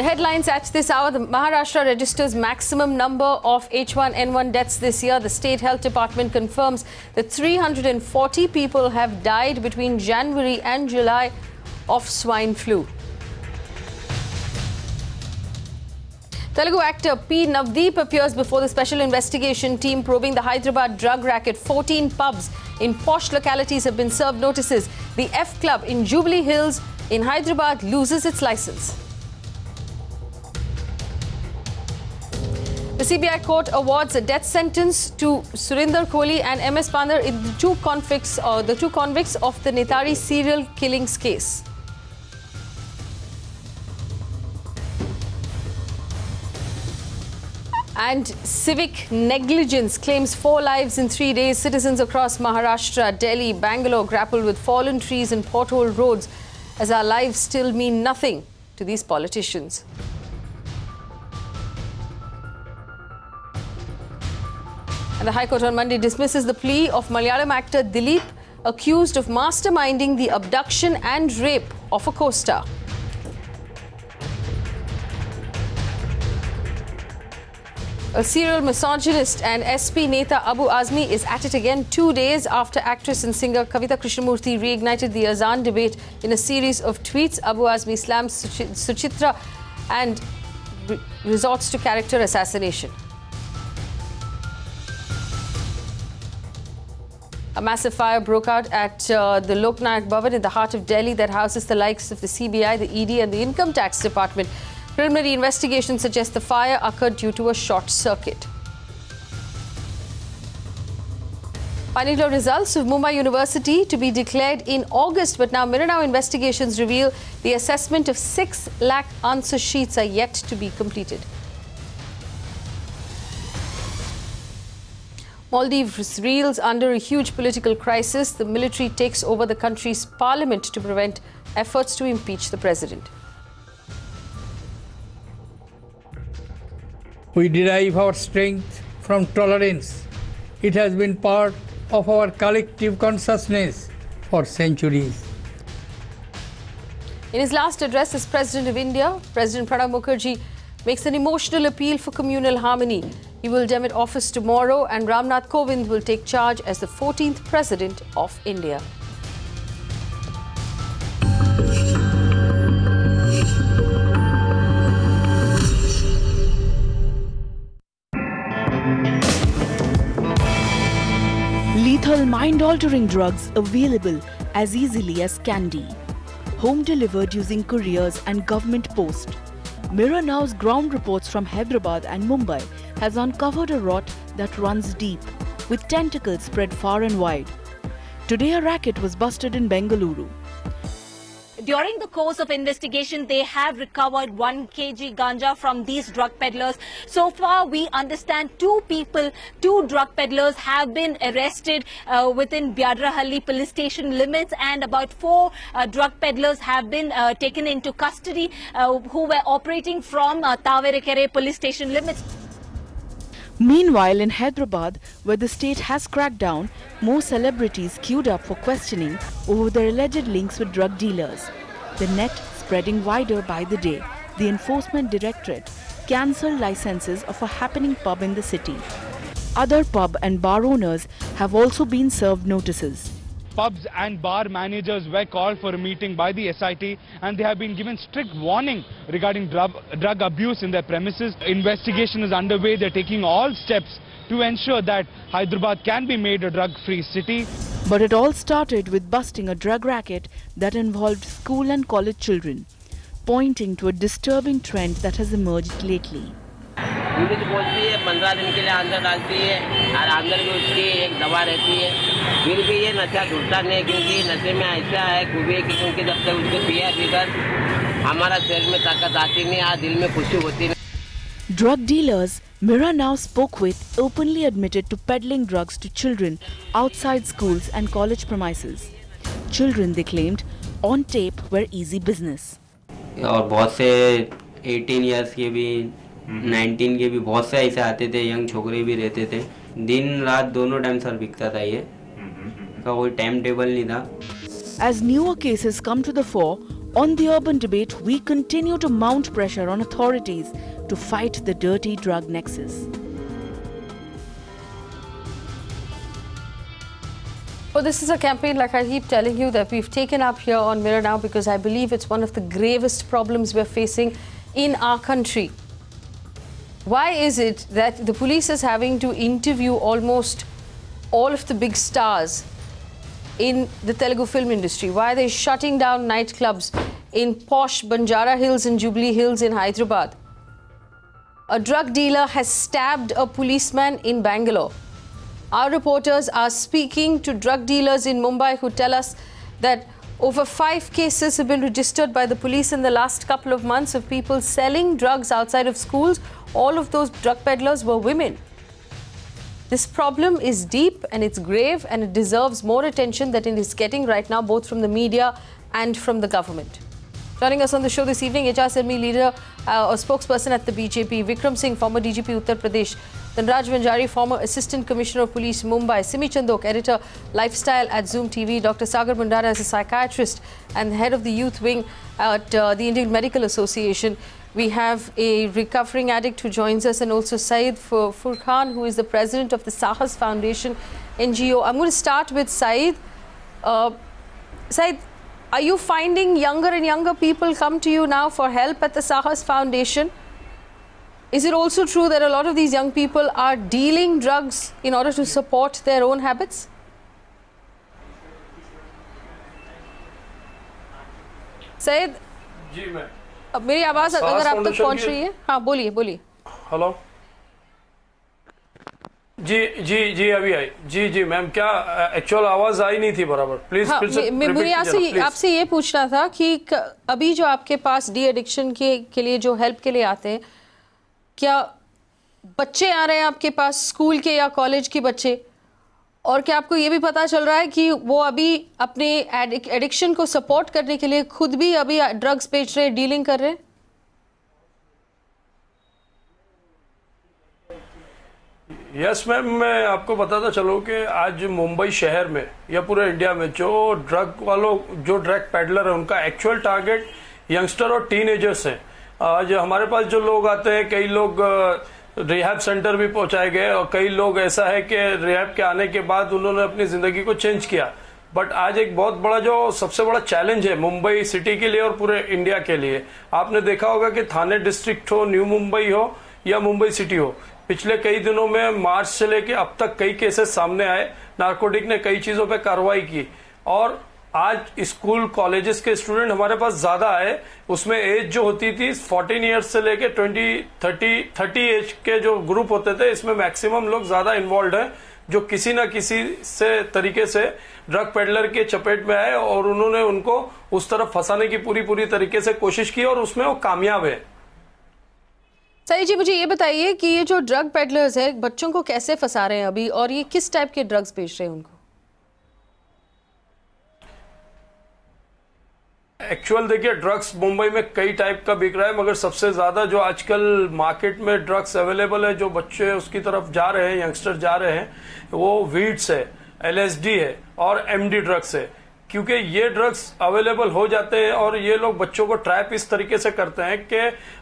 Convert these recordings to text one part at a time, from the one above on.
The headlines at this hour: the Maharashtra registers maximum number of H1N1 deaths this year. The State Health Department confirms that 340 people have died between January and July of swine flu. Telugu actor P. Navdeep appears before the special investigation team probing the Hyderabad drug racket. 14 pubs in posh localities have been served notices. The F Club in Jubilee Hills in Hyderabad loses its license. The CBI court awards a death sentence to Surinder Kohli and MS Pandar in the two convicts of the Nithari serial killings case. And civic negligence claims 4 lives in 3 days. Citizens across Maharashtra, Delhi, Bangalore grapple with fallen trees and pothole roads as our lives still mean nothing to these politicians. And the High Court on Monday dismisses the plea of Malayalam actor Dileep, accused of masterminding the abduction and rape of a co-star. A serial misogynist and SP Neta Abu Azmi is at it again 2 days after actress and singer Kavita Krishnamurthy reignited the Azan debate in a series of tweets. Abu Azmi slams Suchitra and resorts to character assassination. A massive fire broke out at the Loknayak Bhavan in the heart of Delhi that houses the likes of the CBI, the ED and the Income Tax Department. Preliminary investigation suggests the fire occurred due to a short circuit. Final results of Mumbai University to be declared in August, but now Mirror investigations reveal the assessment of 6 lakh answer sheets are yet to be completed. Maldives reels under a huge political crisis. The military takes over the country's parliament to prevent efforts to impeach the president. We derive our strength from tolerance. It has been part of our collective consciousness for centuries. In his last address as President of India, President Pranab Mukherjee makes an emotional appeal for communal harmony. He will demit office tomorrow and Ramnath Kovind will take charge as the 14th President of India. Lethal mind-altering drugs available as easily as candy. Home delivered using couriers and government post. Mirror Now's ground reports from Hyderabad and Mumbai has uncovered a rot that runs deep, with tentacles spread far and wide. Today a racket was busted in Bengaluru. During the course of investigation, they have recovered 1 kg ganja from these drug peddlers. So far, we understand 2 drug peddlers have been arrested within Byadrahalli police station limits, and about 4 drug peddlers have been taken into custody who were operating from Taverekere police station limits. Meanwhile, in Hyderabad, where the state has cracked down, more celebrities queued up for questioning over their alleged links with drug dealers. The net spreading wider by the day. The Enforcement Directorate cancelled licenses of a happening pub in the city. Other pub and bar owners have also been served notices. Pubs and bar managers were called for a meeting by the S.I.T. and they have been given strict warning regarding drug abuse in their premises. Investigation is underway. They're taking all steps to ensure that Hyderabad can be made a drug-free city. But it all started with busting a drug racket that involved school and college children, pointing to a disturbing trend that has emerged lately. Police बोलती है 15 दिन के लिए अंदर डालती है और अंदर भी उसकी एक दवा रहती है, फिर भी ये नशा छूटता नहीं, क्योंकि नशे में ऐसा है खूबी कि क्योंकि जब तक उसको पिया पीकर हमारा शरीर में ताकत आती नहीं, आज दिल में खुशी होती नहीं. Drug dealers Mirror Now spoke with openly admitted to peddling drugs to children outside schools and college premises. Children, they claimed, on tape were easy business. और बहुत से 18 years के भी 19 के भी बहुत से ऐसे आते थे, यंग छोकरे भी रहते थे. दिन रात दोनों टाइम सर बिकता था ये, का कोई टाइम टेबल नहीं था. As newer cases come to the fore, On the urban debate, we continue to mount pressure on authorities to fight the dirty drug nexus. Well, this is a campaign, like I keep telling you, that we've taken up here on Mirror Now because I believe it's one of the gravest problems we're facing in our country. Why is it that the police is having to interview almost all of the big stars in the Telugu film industry? Why are they shutting down nightclubs in posh Banjara Hills and Jubilee Hills in Hyderabad? A drug dealer has stabbed a policeman in Bangalore. Our reporters are speaking to drug dealers in Mumbai who tell us that over 5 cases have been registered by the police in the last couple of months of people selling drugs outside of schools. All of those drug peddlers were women. This problem is deep and it's grave and it deserves more attention than it is getting right now, both from the media and from the government. Joining us on the show this evening, Aijaz Ilmi, leader or spokesperson at the BJP, Vikram Singh, former DGP Uttar Pradesh, Dhanraj Vanjari, former Assistant Commissioner of Police, Mumbai, Simi Chandoke, editor, Lifestyle at Zoom TV, Dr. Sagar Mundada is a psychiatrist and head of the youth wing at the Indian Medical Association. We have a recovering addict who joins us, and also Syed Furqan, who is the president of the Sahas Foundation NGO. I'm going to start with Syed. Syed, are you finding younger and younger people come to you now for help at the Sahas Foundation? Is it also true that a lot of these young people are dealing drugs in order to support their own habits? Syed, जी मैं अब मेरी आवाज अगर आप तक पहुंच रही है, हाँ बोलिए बोलिए. हेलो जी अभी आई. जी मैम, क्या एक्चुअल आवाज आई नहीं थी बराबर, प्लीज हाँ, फिर से मुझे आपसे ये पूछना था कि अभी जो आपके पास डी एडिक्शन के लिए जो हेल्प के लिए आते हैं, क्या बच्चे आ रहे हैं आपके पास, स्कूल के या कॉलेज के बच्चे, और क्या आपको ये भी पता चल रहा है कि वो अभी अपने एडिक्शन को सपोर्ट करने के लिए खुद भी अभी ड्रग्स बेच रहे हैं, डीलिंग कर रहे हैं? यस मैम, मैं आपको बताता चलूं कि आज मुंबई शहर में या पूरे इंडिया में जो ड्रग पेडलर है, उनका एक्चुअल टारगेट यंगस्टर और टीनेजर्स हैं. आज हमारे पास जो लोग आते हैं, कई लोग रिहैब सेंटर भी पहुंचाए गए और कई लोग ऐसा है कि रिहैब के आने के बाद उन्होंने अपनी जिंदगी को चेंज किया. बट आज एक बहुत बड़ा जो सबसे बड़ा चैलेंज है मुंबई सिटी के लिए और पूरे इंडिया के लिए, आपने देखा होगा कि थाने डिस्ट्रिक्ट हो, न्यू मुंबई हो या मुंबई सिटी हो, पिछले कई दिनों में मार्च से लेके अब तक कई केसेस सामने आए. नार्कोटिक ने कई चीजों पर कार्रवाई की और आज स्कूल कॉलेजेस के स्टूडेंट हमारे पास ज्यादा आए. उसमें एज जो होती थी 14 ईयर्स से लेके 30 एज के जो ग्रुप होते थे, इसमें मैक्सिमम लोग ज्यादा इन्वॉल्व हैं जो किसी ना किसी से तरीके से ड्रग पेडलर के चपेट में आए और उन्होंने उनको उस तरफ फंसाने की पूरी तरीके से कोशिश की और उसमें वो कामयाब है. सही जी, मुझे ये बताइए कि ये जो ड्रग पेडलर्स है बच्चों को कैसे फंसा रहे हैं अभी, और ये किस टाइप के ड्रग्स बेच रहे हैं उनको? एक्चुअल देखिए, ड्रग्स मुंबई में कई टाइप का बिक रहा है, मगर सबसे ज्यादा जो आजकल मार्केट में ड्रग्स अवेलेबल है, जो बच्चे उसकी तरफ जा रहे हैं, यंगस्टर जा रहे हैं, वो वीड्स है, LSD है और MD ड्रग्स है. क्योंकि ये ड्रग्स अवेलेबल हो जाते हैं और ये लोग बच्चों को ट्रैप इस तरीके से करते हैं कि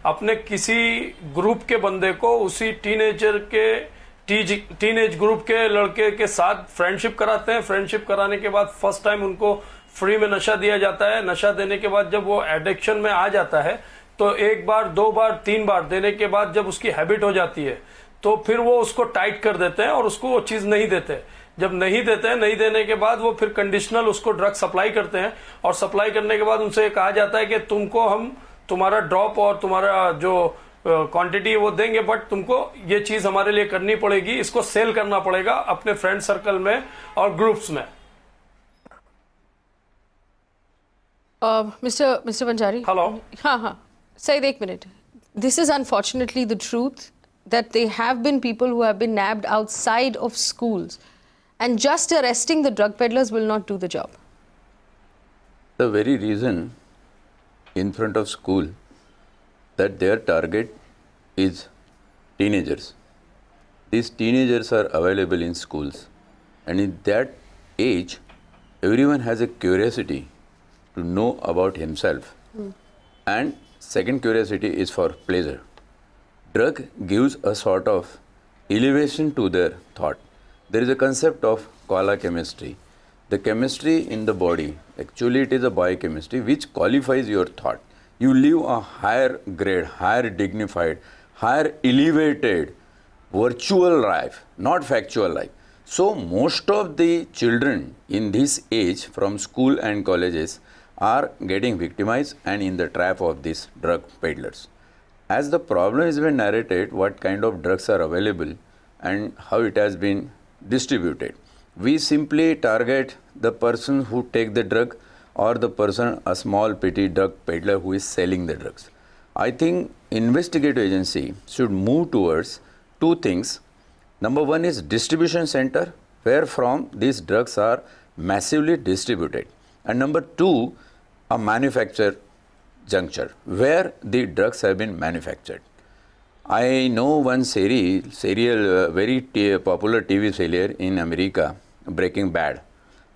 अपने किसी ग्रुप के बंदे को उसी टीनेज ग्रुप के लड़के के साथ फ्रेंडशिप कराते हैं. फ्रेंडशिप कराने के बाद फर्स्ट टाइम उनको फ्री में नशा दिया जाता है. नशा देने के बाद जब वो एडिक्शन में आ जाता है तो 1 बार 2 बार 3 बार देने के बाद जब उसकी हैबिट हो जाती है तो फिर वो उसको टाइट कर देते हैं और उसको वो चीज नहीं देते. जब नहीं देते हैं, नहीं देने के बाद वो फिर कंडीशनल उसको ड्रग सप्लाई करते हैं और सप्लाई करने के बाद उनसे कहा जाता है कि तुमको हम तुम्हारा ड्रॉप और तुम्हारा जो क्वांटिटी वो देंगे, बट तुमको ये चीज हमारे लिए करनी पड़ेगी, इसको सेल करना पड़ेगा अपने फ्रेंड सर्कल में और ग्रुप्स में. Mr. Vanjari. Hello. हाँ. Syed, 1 minute. This is unfortunately the truth that there have been people who have been nabbed outside of schools, and just arresting the drug peddlers will not do the job. The very reason in front of school that their target is teenagers. These teenagers are available in schools, and in that age everyone has a curiosity to know about himself and second curiosity is for pleasure. Drug gives a sort of elevation to their thought. There is a concept of koala chemistry. The chemistry in the body, actually it is a biochemistry which qualifies your thought. You live a higher grade, higher dignified, higher elevated virtual life, not factual life. So most of the children in this age from school and colleges are getting victimized and in the trap of these drug peddlers. As the problem has been narrated, what kind of drugs are available and how it has been distributed, we simply target the person who take the drug or the person, a small petty drug peddler who is selling the drugs. I think investigative agency should move towards two things. Number one is distribution center, where from these drugs are massively distributed. And number two, a manufacture juncture, where the drugs have been manufactured. I know one serial very popular TV serial in America, Breaking Bad.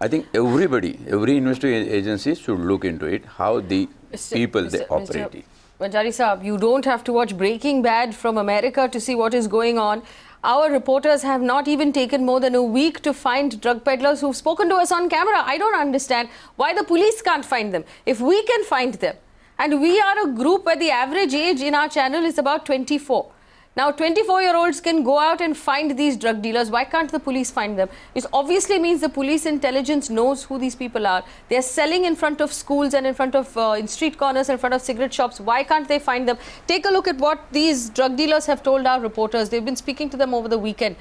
I think everybody, every investigative agency should look into it, how the people they operate. Vanjari Saab, you don't have to watch Breaking Bad from America to see what is going on. Our reporters have not even taken more than a week to find drug peddlers who've spoken to us on camera. I don't understand why the police can't find them. If we can find them, and we are a group where the average age in our channel is about 24. Now, 24-year-olds can go out and find these drug dealers. Why can't the police find them? It obviously means the police intelligence knows who these people are. They are selling in front of schools and in front of in street corners, in front of cigarette shops. Why can't they find them? Take a look at what these drug dealers have told our reporters. They've been speaking to them over the weekend.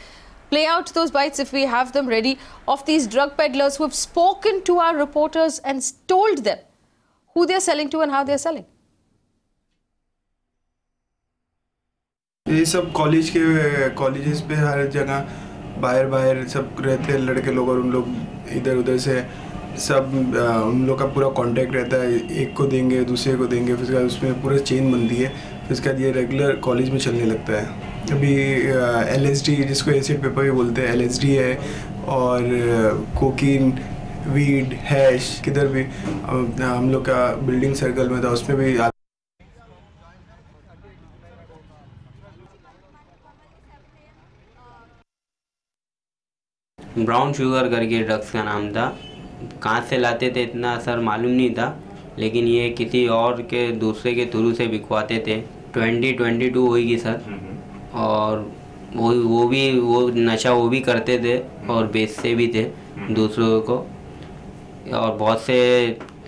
Play out those bites if we have them ready of these drug peddlers who have spoken to our reporters and told them who they're selling to and how they're selling. ये सब colleges पे हर जगह बाहर सब रहते हैं लड़के लोग और उन लोग इधर उधर से सब उन लोग का पूरा कांटेक्ट रहता है, एक को देंगे दूसरे को देंगे, फिर उसके बाद उसमें पूरा चेन बनती है, फिर उसके बाद ये रेगुलर कॉलेज में चलने लगता है. अभी LSD जिसको एसिड पेपर भी बोलते हैं LSD है और कोकीन वीड हैश किधर भी हम लोग का बिल्डिंग सर्कल में था उसमें भी. ब्राउन शुगर करके ड्रग्स का नाम था. कहाँ से लाते थे इतना सर मालूम नहीं था, लेकिन ये किसी और के दूसरे के थ्रू से बिकवाते थे. 2022 होगी सर, और वो नशा वो भी करते थे और बेचते भी थे दूसरों को. और बहुत से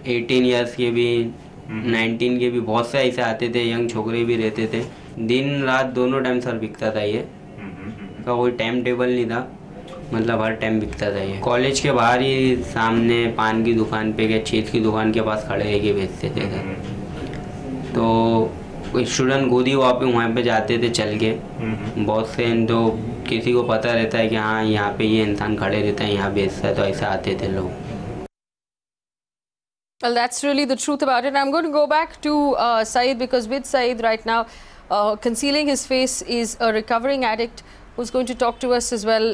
18 इयर्स के भी 19 के भी बहुत से ऐसे आते थे, यंग छोकरे भी रहते थे. दिन रात दोनों टाइम सर बिकता था. ये का कोई टाइम टेबल नहीं था, मतलब हर टाइम बिकता था. ये कॉलेज के बाहर ही सामने पान की दुकान पे या चीज़ की दुकान के पास खड़े रह के बेचते थे सर. तो स्टूडेंट खुद ही वहाँ पे जाते थे चल के. बहुत से तो किसी को पता रहता है कि हाँ यहाँ पे ये इंसान खड़े रहता है, यहाँ बेचता है, तो ऐसे आते थे लोग. Well, that's really the truth about it. I'm going to go back to Saeed, because with Saeed right now, concealing his face is a recovering addict who's going to talk to us as well.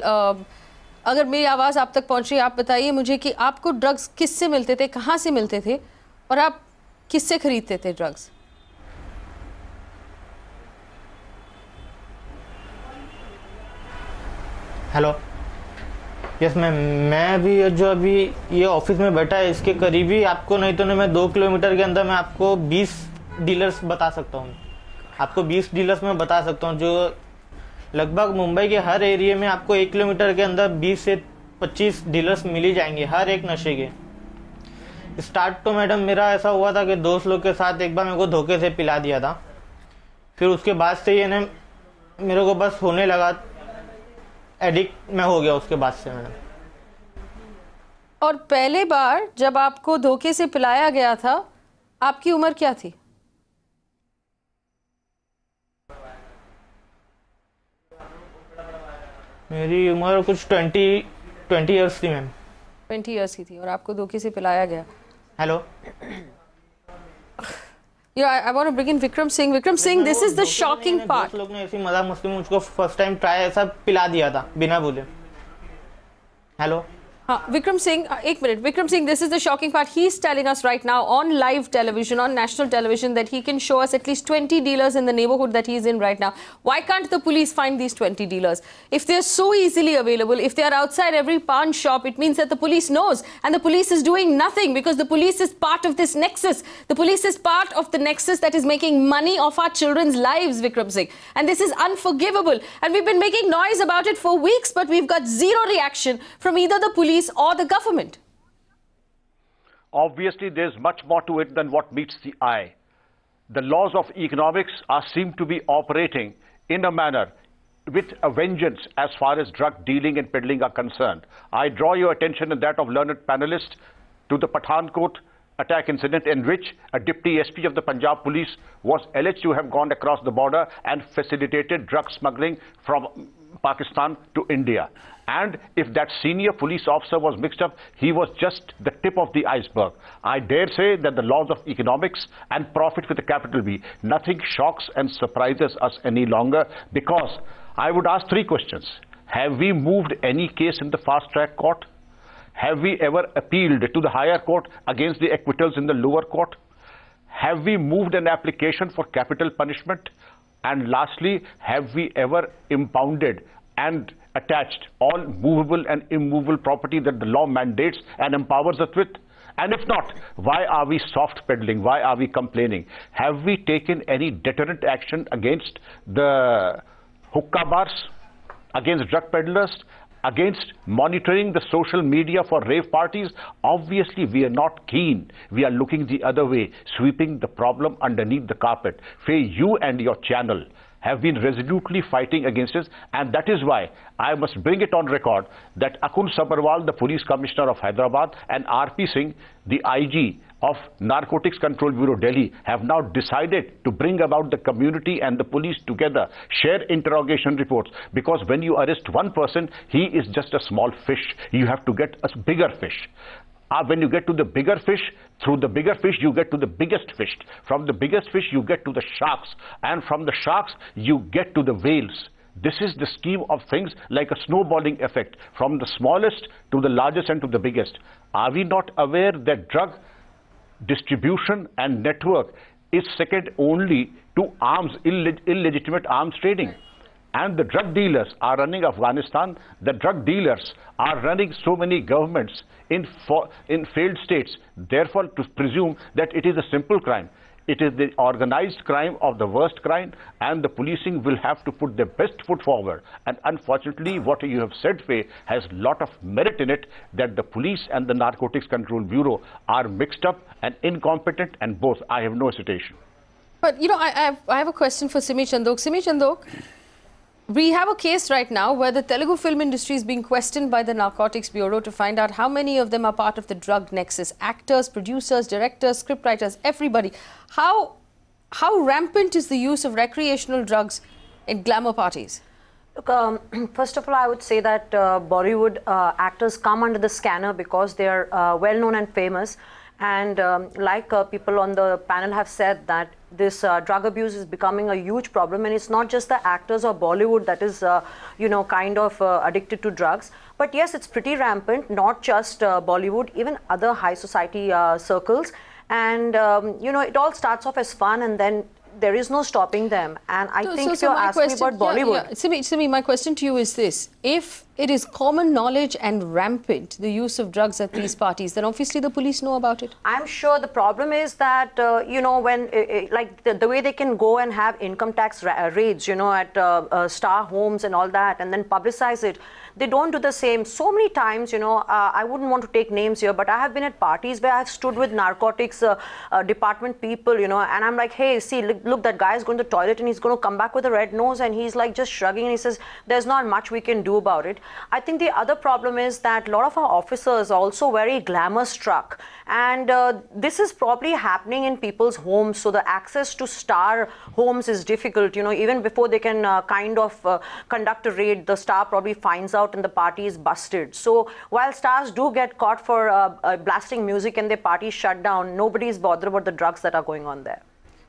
अगर मेरी आवाज़ आप तक पहुंच रही है, आप बताइए मुझे कि आपको ड्रग्स किससे मिलते थे, कहाँ से मिलते थे, और आप किससे खरीदते थे ड्रग्स? Hello, yes ma'am. मैं अभी जो अभी ये ऑफिस में बैठा है इसके करीबी आपको नहीं तो नहीं मैं 2 किलोमीटर के अंदर मैं आपको 20 डीलर्स बता सकता हूँ. आपको 20 डीलर्स मैं बता सकता हूँ जो लगभग मुंबई के हर एरिया में आपको 1 किलोमीटर के अंदर 20 से 25 डीलर्स मिल ही जाएंगे हर एक नशे के. स्टार्ट तो मैडम मेरा ऐसा हुआ था कि दोस्त लोग के साथ एक बार मेरे को धोखे से पिला दिया था. फिर उसके बाद से ये ने मेरे को बस होने लगा, एडिक्ट मैं हो गया उसके बाद से मैडम. और पहले बार जब आपको धोखे से पिलाया गया था, आपकी उम्र क्या थी? मेरी उम्र कुछ 20 इयर्स थी मैम. 20 इयर्स की थी और आपको धोखे से पिलाया गया. Hello. I want to bring in Vikram Singh. Vikram Singh, this is the shocking part. लोग ने ऐसी मजाक मस्ती में मुझको फर्स्ट टाइम ट्राई ऐसा पिला दिया था बिना बोले. Hello. Vikram Singh, 1 minute. Vikram Singh, this is the shocking part. He's telling us right now on live television, on national television, that he can show us at least 20 dealers in the neighborhood that he's in right now. Why can't the police find these 20 dealers? If they're so easily available, if they're outside every pawn shop, it means that the police knows. And the police is doing nothing because the police is part of this nexus. The police is part of the nexus that is making money off our children's lives, Vikram Singh. And this is unforgivable. And we've been making noise about it for weeks, but we've got zero reaction from either the police or the government. Obviously, there's much more to it than what meets the eye. The laws of economics seem to be operating in a manner with a vengeance as far as drug dealing and peddling are concerned. I draw your attention and that of learned panelists to the Pathankot attack incident in which a Deputy SP of the Punjab Police was alleged to have gone across the border and facilitated drug smuggling from Pakistan to India. And if that senior police officer was mixed up, he was just the tip of the iceberg. I dare say that the laws of economics and profit with a capital B, nothing shocks and surprises us any longer, because I would ask 3 questions. Have we moved any case in the fast-track court? Have we ever appealed to the higher court against the acquittals in the lower court? Have we moved an application for capital punishment? And lastly, have we ever impounded and attached all movable and immovable property that the law mandates and empowers us with? And if not, why are we soft peddling? Why are we complaining? Have we taken any deterrent action against the hookah bars, against drug peddlers, against monitoring the social media for rave parties? Obviously, we are not keen. We are looking the other way, sweeping the problem underneath the carpet. Faye, you and your channel have been resolutely fighting against this, and that is why I must bring it on record that Akun Sabharwal, the Police Commissioner of Hyderabad, and R.P. Singh, the IG of Narcotics Control Bureau, Delhi, have now decided to bring about the community and the police together, share interrogation reports, because when you arrest one person, he is just a small fish. You have to get a bigger fish. When you get to the bigger fish, through the bigger fish, you get to the biggest fish. From the biggest fish, you get to the sharks. And from the sharks, you get to the whales. This is the scheme of things, like a snowballing effect, from the smallest to the largest and to the biggest. Are we not aware that drug distribution and network is second only to arms, illegitimate arms trading? And the drug dealers are running Afghanistan. The drug dealers are running so many governments in failed states. Therefore, to presume that it is a simple crime, it is the organized crime of the worst crime, and the policing will have to put their best foot forward. And unfortunately, what you have said, Faye, has a lot of merit in it, that the police and the Narcotics Control Bureau are mixed up and incompetent, and both. I have no hesitation. But, you know, I have a question for Simi Chandoke. Simi Chandoke, we have a case right now where the Telugu film industry is being questioned by the Narcotics Bureau to find out how many of them are part of the drug nexus. Actors, producers, directors, scriptwriters, everybody. How rampant is the use of recreational drugs in glamour parties? Look, first of all, I would say that Bollywood actors come under the scanner because they are well known and famous. And like people on the panel have said, that this drug abuse is becoming a huge problem, and it's not just the actors or Bollywood that is, you know, kind of addicted to drugs. But yes, it's pretty rampant, not just Bollywood, even other high society circles. And, you know, it all starts off as fun, and then there is no stopping them. And I think if you're asking me about Bollywood... Simi, my question to you is this. If it is common knowledge and rampant, the use of drugs at these parties, then obviously the police know about it. I'm sure the problem is that, you know, when, like the way they can go and have income tax raids, you know, at star homes and all that, and then publicize it. They don't do the same. So many times, you know, I wouldn't want to take names here, but I have been at parties where I've stood with narcotics department people, you know, and I'm like, hey, see, look, that guy is going to the toilet and he's going to come back with a red nose, and he's like just shrugging, and he says, there's not much we can do about it. I think the other problem is that a lot of our officers are also very glamour struck, and this is probably happening in people's homes, so the access to star homes is difficult. You know, even before they can kind of conduct a raid, the star probably finds out and the party is busted. So while stars do get caught for blasting music and their party shut down, nobody is bothered about the drugs that are going on there.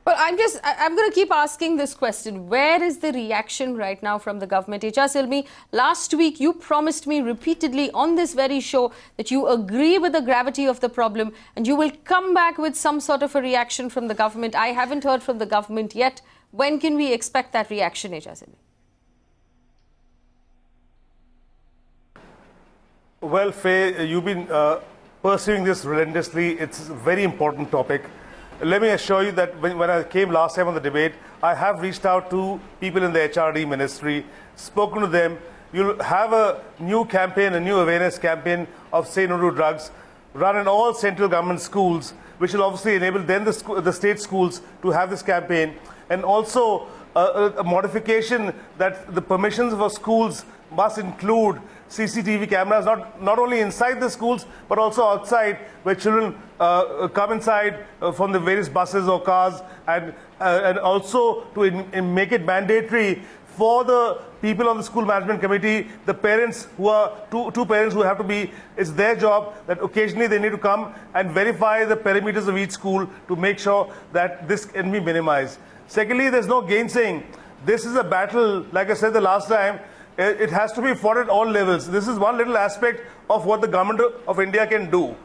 Well, I'm going to keep asking this question. Where is the reaction right now from the government? Aijaz Ilmi, last week you promised me repeatedly on this very show that you agree with the gravity of the problem and you will come back with some sort of a reaction from the government. I haven't heard from the government yet. When can we expect that reaction, Aijaz Ilmi? Well, Faye, you've been pursuing this relentlessly. It's a very important topic. Let me assure you that when I came last time on the debate, I have reached out to people in the HRD ministry, spoken to them. You'll have a new campaign, a new awareness campaign of Say No to Drugs, run in all central government schools, which will obviously enable then the state schools to have this campaign. And also a modification that the permissions for schools must include CCTV cameras, not only inside the schools, but also outside, where children come inside from the various buses or cars, and also to make it mandatory for the people on the school management committee, the parents who are, two parents who have to be, it's their job that occasionally they need to come and verify the perimeters of each school to make sure that this can be minimized. Secondly, there's no gainsaying. This is a battle, like I said the last time, it has to be fought at all levels. This is one little aspect of what the government of India can do.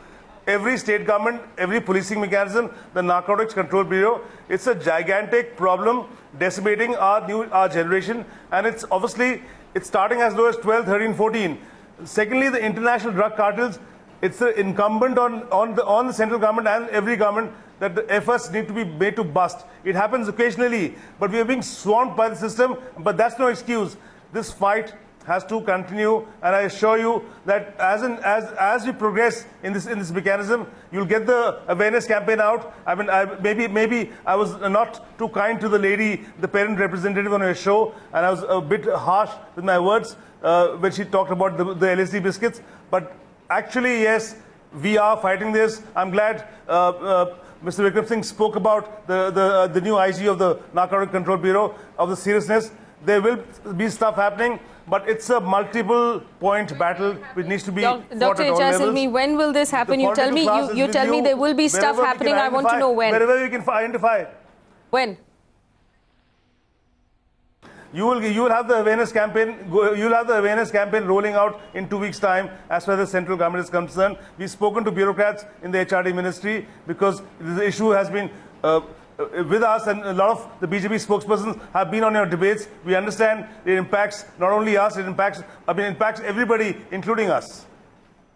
Every state government, every policing mechanism, the Narcotics Control Bureau, it's a gigantic problem decimating our generation, and it's obviously, it's starting as low as 12, 13, 14. Secondly, the international drug cartels, it's incumbent on the central government and every government that the efforts need to be made to bust. It happens occasionally, but we are being swamped by the system, but that's no excuse. This fight has to continue, and I assure you that as we progress in this mechanism, you'll get the awareness campaign out. I mean, maybe I was not too kind to the lady, the parent representative on her show, and I was a bit harsh with my words when she talked about the LSD biscuits. But actually, yes, we are fighting this. I'm glad Mr. Vikram Singh spoke about the new IG of the Narcotic Control Bureau, of the seriousness. There will be stuff happening, but it's a multiple point battle which needs to be fought at all levels. Dr. Aijaz Ilmi, when will this happen? You tell me there will be stuff happening. I want to know when. Wherever we can identify. When? You will have the awareness campaign. You'll have the awareness campaign rolling out in 2 weeks' time. As far as the central government is concerned, we've spoken to bureaucrats in the HRD ministry because the issue has been with us, and a lot of the BJP spokespersons have been on your debates. We understand it impacts not only us, it impacts everybody, including us.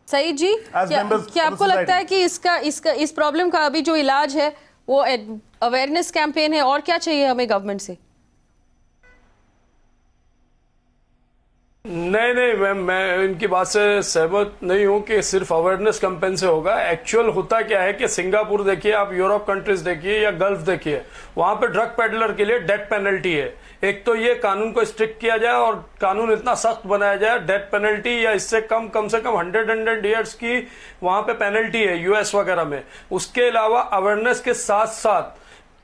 Saeed ji, क्या आपको लगता है कि इस problem का अभी जो इलाज है वो अवेयरनेस कैंपेन है, और क्या चाहिए हमें गवर्नमेंट से? नहीं मैम, मैं इनकी बात से सहमत नहीं हूं कि सिर्फ अवेयरनेस कैंपेन से होगा। एक्चुअल होता क्या है कि सिंगापुर देखिए, आप यूरोप कंट्रीज देखिए या गल्फ देखिए, वहां पे ड्रग पेडलर के लिए डेथ पेनल्टी है। एक तो ये कानून को स्ट्रिक्ट किया जाए और कानून इतना सख्त बनाया जाए, डेथ पेनल्टी या इससे कम से कम 100 ईयर्स की वहां पे पेनल्टी है यूएस वगैरह में। उसके अलावा अवेयरनेस के साथ साथ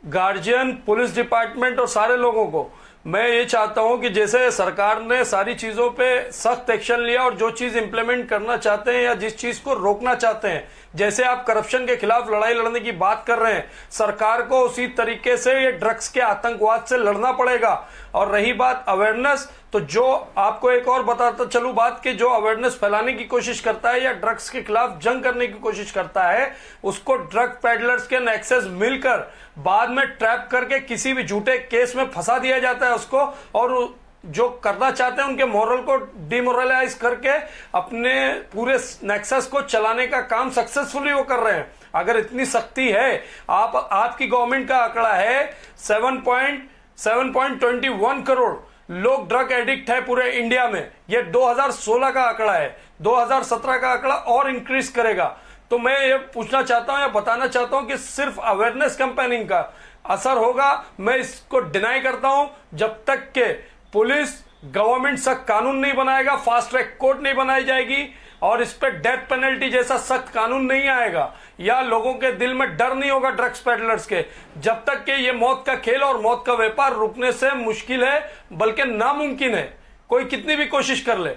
गार्जियन, पुलिस डिपार्टमेंट और सारे लोगों को मैं ये चाहता हूं कि जैसे सरकार ने सारी चीजों पे सख्त एक्शन लिया और जो चीज इंप्लीमेंट करना चाहते हैं या जिस चीज को रोकना चाहते हैं, जैसे आप करप्शन के खिलाफ लड़ाई लड़ने की बात कर रहे हैं, सरकार को उसी तरीके से ये ड्रग्स के आतंकवाद से लड़ना पड़ेगा। और रही बात अवेयरनेस, तो जो आपको एक और बताता चलूं बात कि जो अवेयरनेस फैलाने की कोशिश करता है या ड्रग्स के खिलाफ जंग करने की कोशिश करता है, उसको ड्रग पेडलर्स के नेक्सस मिलकर बाद में ट्रैप करके किसी भी झूठे केस में फंसा दिया जाता है उसको, और जो करना चाहते हैं उनके मोरल को डिमोरलाइज करके अपने पूरे नेक्सस को चलाने का काम सक्सेसफुली वो कर रहे हैं। अगर इतनी सख्ती है, आपकी गवर्नमेंट का आंकड़ा है 7.21 करोड़ लोग ड्रग एडिक्ट है पूरे इंडिया में। ये 2016 का आंकड़ा है, 2017 का आंकड़ा और इंक्रीज करेगा। तो मैं ये पूछना चाहता हूं या बताना चाहता हूं कि सिर्फ अवेयरनेस कैंपेनिंग का असर होगा, मैं इसको डिनाई करता हूं। जब तक के पुलिस, गवर्नमेंट सख्त कानून नहीं बनाएगा, फास्ट ट्रैक कोर्ट नहीं बनाई जाएगी और इस पे डेथ पेनल्टी जैसा सख्त कानून नहीं आएगा या लोगों के दिल में डर नहीं होगा ड्रग्स पेडलर्स के, जब तक कि ये मौत का खेल और मौत का व्यापार रुकने से मुश्किल है, बल्कि नामुमकिन है, कोई कितनी भी कोशिश कर ले।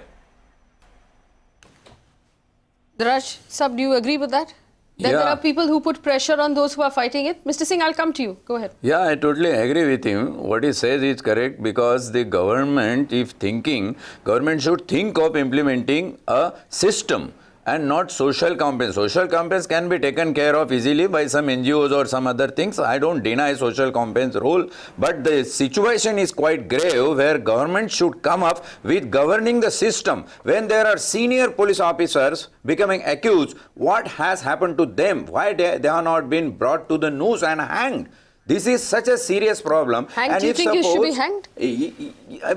Dhanraj, sir, do you agree with that? Then there are people who put pressure on those who are fighting it. Mr. Singh, I'll come to you. Go ahead. Yeah, I totally agree with him. What he says is correct, because the government, if thinking, government should think of implementing a system and not social campaigns. Social campaigns can be taken care of easily by some NGOs or some other things. I don't deny social campaigns role, but the situation is quite grave where government should come up with governing the system. When there are senior police officers becoming accused, what has happened to them? Why they have not been brought to the noose and hanged? This is such a serious problem. Hanged? Do you think you should be hanged?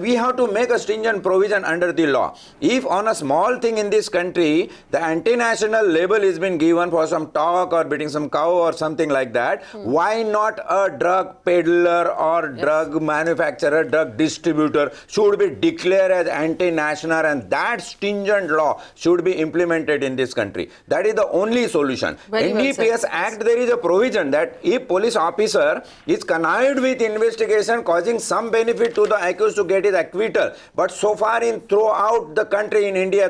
We have to make a stringent provision under the law. If on a small thing in this country, the anti-national label is been given for some talk or beating some cow or something like that, why not a drug peddler or drug manufacturer, drug distributor should be declared as anti-national, and that stringent law should be implemented in this country. That is the only solution. NDPS Act, there is a provision that if police officer is connived with investigation causing some benefit to the accused to get his acquittal. But so far throughout the country in India,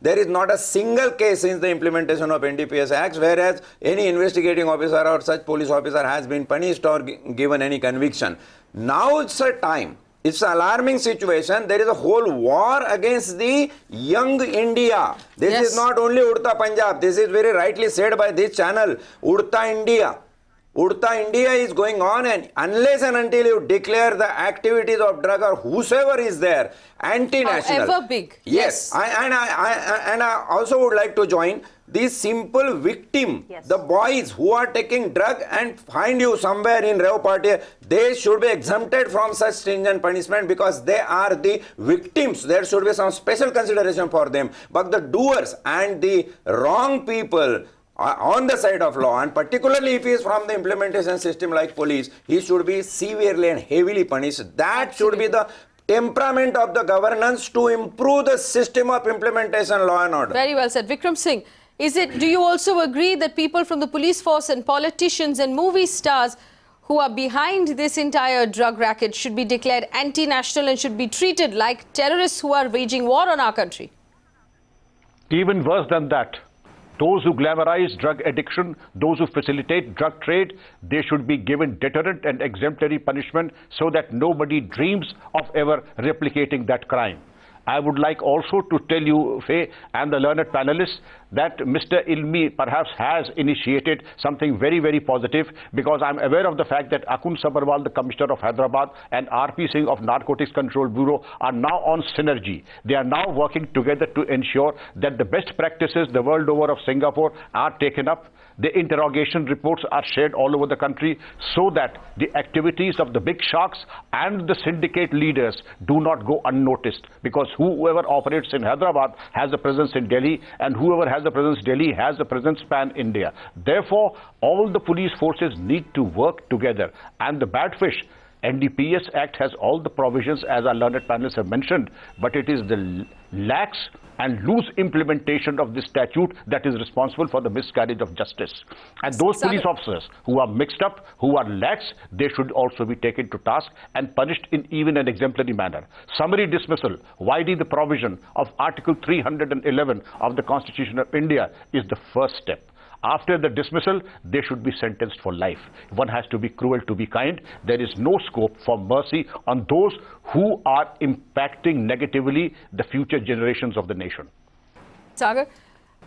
there is not a single case since the implementation of NDPS Acts, whereas any investigating officer or such police officer has been punished or given any conviction. Now it's a time. It's an alarming situation. There is a whole war against the young India. This is not only Udta Punjab. This is very rightly said by this channel. Udta India. Udta India is going on, and unless and until you declare the activities of drug or whosoever is there anti-national. However big. Yes. I also would like to join this simple victim. The boys who are taking drug and find you somewhere in Reo Party, they should be exempted from such stringent punishment because they are the victims. There should be some special consideration for them. But the doers and the wrong people on the side of law, and particularly if he is from the implementation system like police, he should be severely and heavily punished. That should be the temperament of the governance to improve the system of implementation, law and order. Very well said. Vikram Singh, do you also agree that people from the police force and politicians and movie stars who are behind this entire drug racket should be declared anti-national and should be treated like terrorists who are waging war on our country? Even worse than that. Those who glamorize drug addiction, those who facilitate drug trade, they should be given deterrent and exemplary punishment so that nobody dreams of ever replicating that crime. I would like also to tell you, Faye, and the learned panelists, that Mr. Ilmi perhaps has initiated something very, very positive, because I'm aware of the fact that Akun Sabarwal, the Commissioner of Hyderabad, and R.P. Singh of Narcotics Control Bureau are now on synergy. They are now working together to ensure that the best practices the world over of Singapore are taken up. The interrogation reports are shared all over the country so that the activities of the big sharks and the syndicate leaders do not go unnoticed, because whoever operates in Hyderabad has a presence in Delhi, and whoever has a presence in Delhi has a presence pan-India. Therefore, all the police forces need to work together, and the bad fish, NDPS Act has all the provisions as our learned panelists have mentioned, but it is the lax and loose implementation of this statute that is responsible for the miscarriage of justice. And those police officers who are mixed up, who are lax, they should also be taken to task and punished in even an exemplary manner. Summary dismissal, widening the provision of Article 311 of the Constitution of India is the first step. After the dismissal, they should be sentenced for life. One has to be cruel to be kind. There is no scope for mercy on those who are impacting negatively the future generations of the nation. Sagar,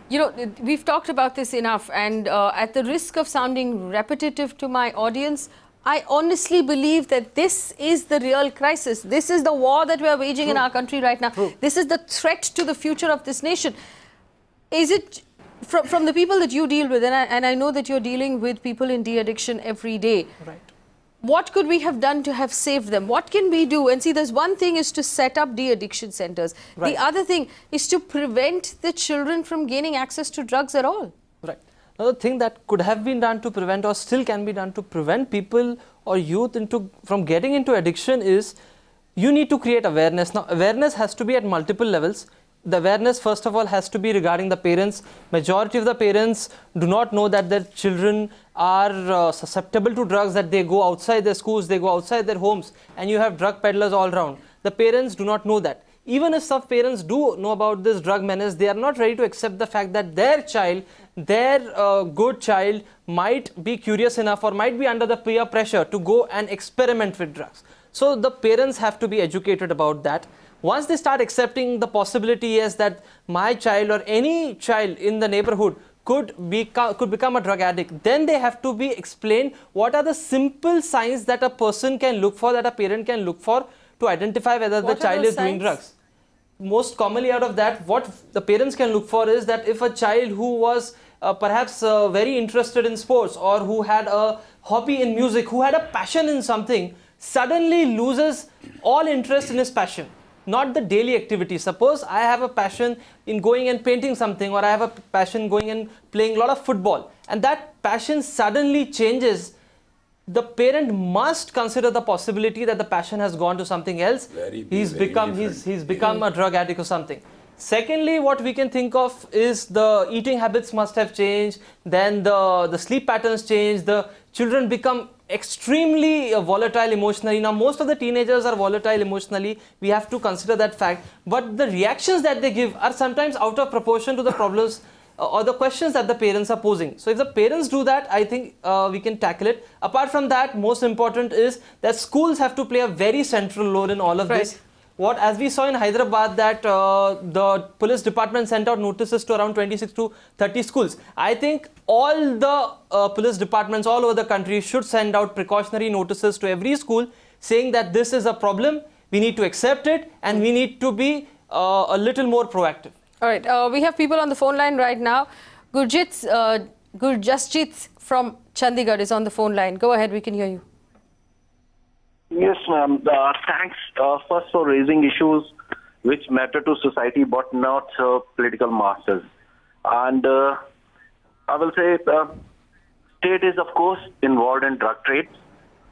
you know, we've talked about this enough, and at the risk of sounding repetitive to my audience, I honestly believe that this is the real crisis. This is the war that we are waging in our country right now. This is the threat to the future of this nation. Is it... From the people that you deal with, and I know that you're dealing with people in de-addiction every day, what could we have done to have saved them? What can we do? And see, there's one thing is to set up de-addiction centers. The other thing is to prevent the children from gaining access to drugs at all. Right. Now, the thing that could have been done to prevent, or still can be done to prevent people or youth from getting into addiction, is you need to create awareness. Now, awareness has to be at multiple levels. The awareness, first of all, has to be regarding the parents. Majority of the parents do not know that their children are susceptible to drugs, that they go outside their schools, they go outside their homes, and you have drug peddlers all around. The parents do not know that. even if some parents do know about this drug menace, they are not ready to accept the fact that their child, their good child, might be curious enough or might be under the peer pressure to go and experiment with drugs. So the parents have to be educated about that. Once they start accepting the possibility, yes, that my child or any child in the neighborhood could become a drug addict, then they have to be explained what are the simple signs that a person can look for, that a parent can look for to identify whether the child is doing drugs. Most commonly out of that, what the parents can look for is that if a child who was perhaps very interested in sports, or who had a hobby in music, who had a passion in something, suddenly loses all interest in his passion, not the daily activity. Suppose I have a passion in going and painting something, or I have a passion going and playing a lot of football, and that passion suddenly changes. The parent must consider the possibility that the passion has gone to something else. He's become a drug addict or something. Secondly, what we can think of is the eating habits must have changed, then the sleep patterns change, the children become extremely volatile emotionally. Now, most of the teenagers are volatile emotionally. We have to consider that fact. But the reactions that they give are sometimes out of proportion to the problems or the questions that the parents are posing. So if the parents do that, I think we can tackle it. Apart from that, most important is that schools have to play a very central role in all of this. As we saw in Hyderabad, that the police department sent out notices to around 26 to 30 schools. I think all the police departments all over the country should send out precautionary notices to every school saying that this is a problem, we need to accept it, and we need to be a little more proactive. All right, we have people on the phone line right now. Gurjasjit from Chandigarh is on the phone line. Go ahead, we can hear you. Yes, ma'am. Thanks first for raising issues which matter to society but not political masters. And I will say state is of course involved in drug trade.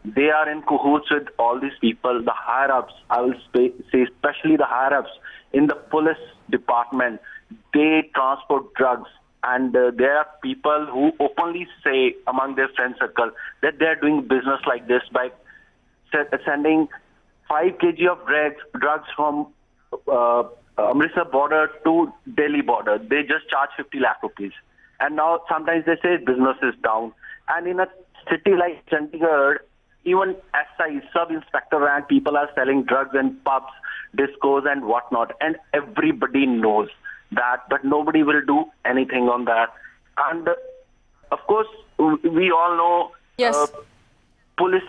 They are in cahoots with all these people, the higher-ups. I will say especially the higher-ups in the police department. They transport drugs, and there are people who openly say among their friend circle that they are doing business like this by sending 5 kg of drugs from Amritsar border to Delhi border. They just charge 50 lakh rupees. And now sometimes they say business is down. And in a city like Chandigarh, even S.I.T, sub-inspector rank people are selling drugs in pubs, discos and whatnot. And everybody knows that, but nobody will do anything on that. And of course, we all know police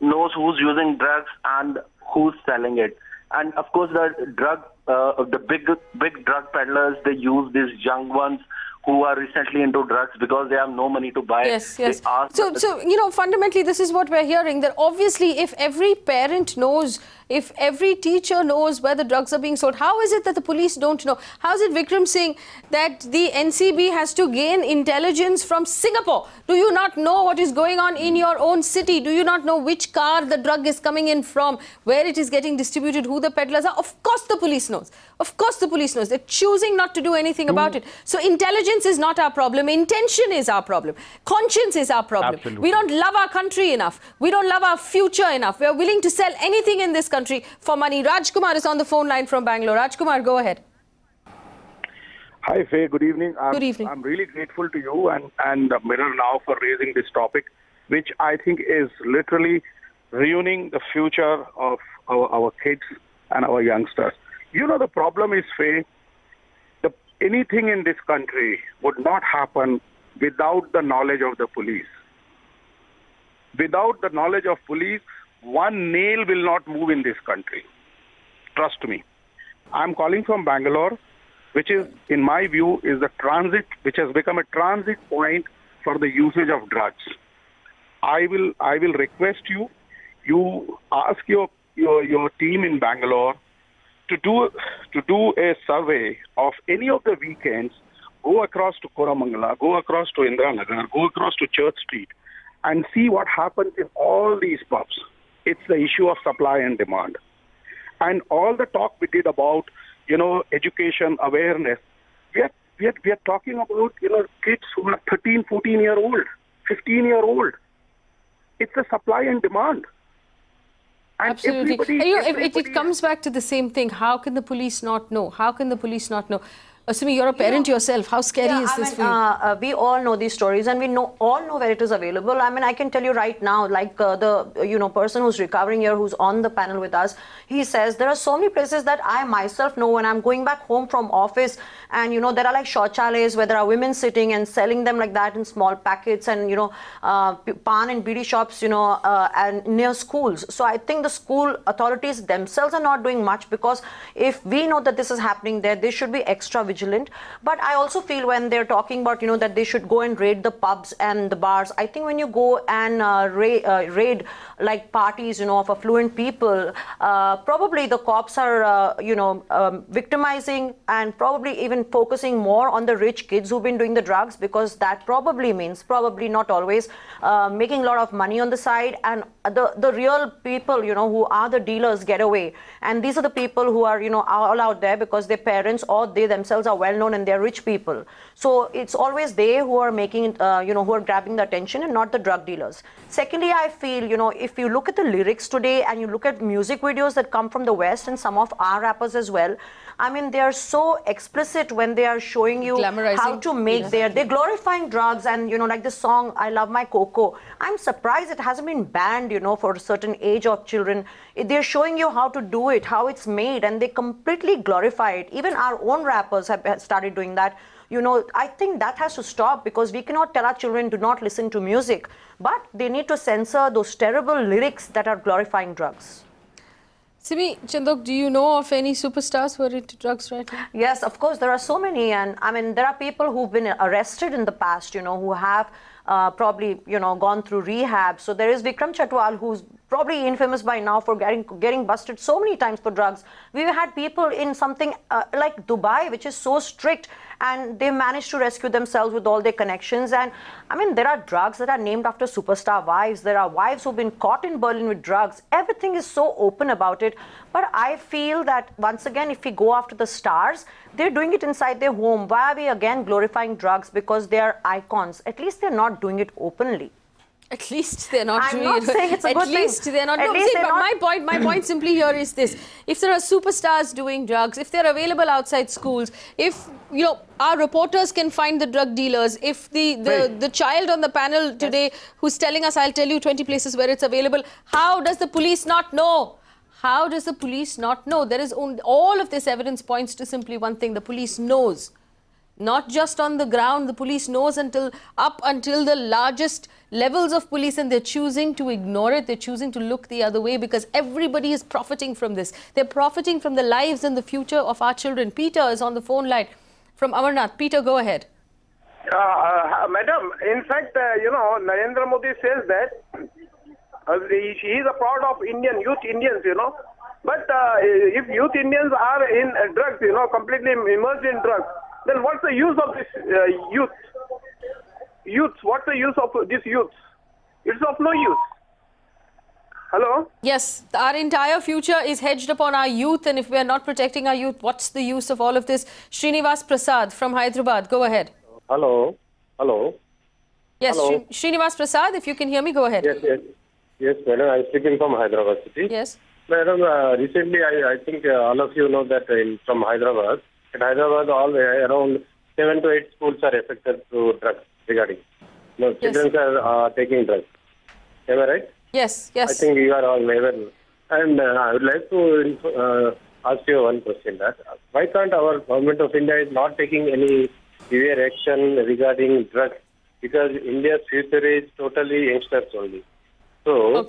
knows who's using drugs and who's selling it. And of course, the big drug peddlers, they use these young ones who are recently into drugs because they have no money to buy. Yes. So, you know, fundamentally, this is what we're hearing, that obviously if every parent knows, if every teacher knows where the drugs are being sold, how is it that the police don't know? How is it, Vikram Singh, that the NCB has to gain intelligence from Singapore? Do you not know what is going on in your own city? Do you not know which car the drug is coming in from, where it is getting distributed, who the peddlers are? Of course the police knows. Of course the police knows. They're choosing not to do anything about it. So intelligence is not our problem. Intention is our problem. Conscience is our problem. Absolutely. We don't love our country enough. We don't love our future enough. We are willing to sell anything in this country for money. Rajkumar is on the phone line from Bangalore. Rajkumar, go ahead. Hi, Faye. Good evening. Good evening. I'm really grateful to you and Mirror Now for raising this topic, which I think is literally ruining the future of our kids and our youngsters. You know, the problem is, Faye, anything in this country would not happen without the knowledge of the police. Without the knowledge of police, one nail will not move in this country. Trust me. I'm calling from Bangalore, which is, in my view, is the transit, which has become a transit point for the usage of drugs. I will request you ask your team in Bangalore to do a survey of any of the weekends, go across to Koramangala, go across to Indiranagar, go across to Church Street, and see what happens in all these pubs. It's the issue of supply and demand. And all the talk we did about, education, awareness, we are talking about, kids who are 13, 14-year-old, 15-year-old. It's the supply and demand. Absolutely. It comes back to the same thing. How can the police not know? How can the police not know? Simi, you're a parent yourself. How scary is this for you? We all know these stories, and we all know where it is available. I mean, I can tell you right now, like the person who's recovering here, who's on the panel with us, he says there are so many places that I myself know when I'm going back home from office, and there are like shauchalays where there are women sitting and selling them like that in small packets, and pan and bidi shops, and near schools. So I think the school authorities themselves are not doing much, because if we know that this is happening there, they should be extra vigilant. But I also feel when they're talking about that they should go and raid the pubs and the bars, I think when you go and raid like parties of affluent people, probably the cops are victimizing and probably even focusing more on the rich kids who've been doing the drugs, because that probably means, probably not always, making a lot of money on the side, and the real people who are the dealers get away. And these are the people who are all out there because their parents or they themselves are well known and they're rich people. So it's always they who are making who are grabbing the attention, and not the drug dealers. Secondly, I feel if you look at the lyrics today and you look at music videos that come from the West and some of our rappers as well, I mean, they are so explicit when they are showing you how to make they're glorifying drugs, and like the song I Love My Coco. I'm surprised it hasn't been banned for a certain age of children. They're showing you how to do it, how it's made, and they completely glorify it. Even our own rappers have started doing that. I think that has to stop, because we cannot tell our children do not listen to music, but they need to censor those terrible lyrics that are glorifying drugs. Simi Chandoke, do you know of any superstars who are into drugs right now? Yes, of course, there are so many. And I mean, there are people who've been arrested in the past, who have probably, gone through rehab. So there is Vikram Chatwal, who's probably infamous by now for getting busted so many times for drugs. We've had people in something like Dubai, which is so strict, and they managed to rescue themselves with all their connections. And I mean, there are drugs that are named after superstar wives. There are wives who've been caught in Berlin with drugs. Everything is so open about it. But I feel that once again, if we go after the stars, they're doing it inside their home. Why are we again glorifying drugs? Because they are icons. At least they're not doing it openly. At least they're not doing it. I'm not saying it's a good thing. At least they're not. But my point simply here is this: if there are superstars doing drugs, if they're available outside schools, if our reporters can find the drug dealers, if the child on the panel today who's telling us, I'll tell you 20 places where it's available, how does the police not know? How does the police not know? There is all of this evidence points to simply one thing: the police knows. Not just on the ground, the police knows up until the largest levels of police, and they're choosing to ignore it. They're choosing to look the other way because everybody is profiting from this. They're profiting from the lives and the future of our children. Peter is on the phone line from Amarnath. Peter, go ahead. Madam, in fact, Narendra Modi says that he is a proud of youth Indians, But if youth Indians are in drugs, completely immersed in drugs, then what's the use of this youth? What's the use of this youth? It's of no use. Hello? Yes, our entire future is hedged upon our youth, and if we are not protecting our youth, what's the use of all of this? Srinivas Prasad from Hyderabad, go ahead. Hello? Hello? Yes, Hello? Srinivas Prasad, if you can hear me, go ahead. Yes, madam, I'm speaking from Hyderabad city. Yes. Madam, recently I think all of you know that from Hyderabad, in Hyderabad around 7 to 8 schools are affected to drugs regarding. Children are taking drugs. Am I right? Yes, yes. I think you are all aware. And I would like to ask you one question: that why can't our government of India is not taking any severe action regarding drugs? Because India's future is totally youngsters only. So,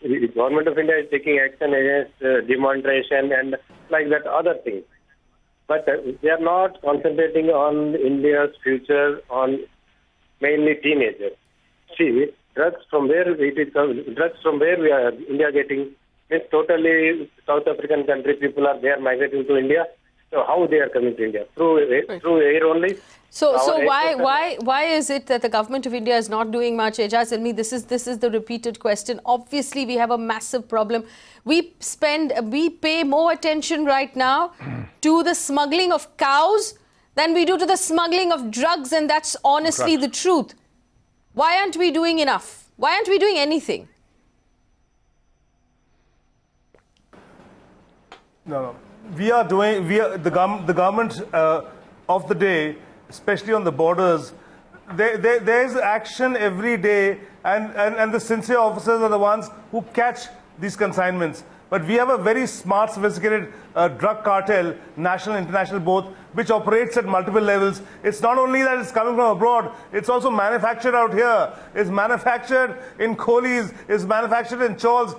the government of India is taking action against demonstration and like that other things. But they are not concentrating on India's future, on mainly teenagers. See, drugs from where we are India getting, means totally South African country people are there migrating to India. So how they are coming to India? Through air only? So why is it that the government of India is not doing much? Aijaz Ilmi, this is the repeated question. Obviously, we have a massive problem. We pay more attention right now to the smuggling of cows than we do to the smuggling of drugs, and that's honestly the truth. Why aren't we doing enough? Why aren't we doing anything? No. The government of the day, especially on the borders, there is action every day, and the sincere officers are the ones who catch these consignments. But we have a very smart, sophisticated drug cartel, national, international both, which operates at multiple levels. It's not only that it's coming from abroad, it's also manufactured out here. It's manufactured in Kohli's, it's manufactured in Chawls.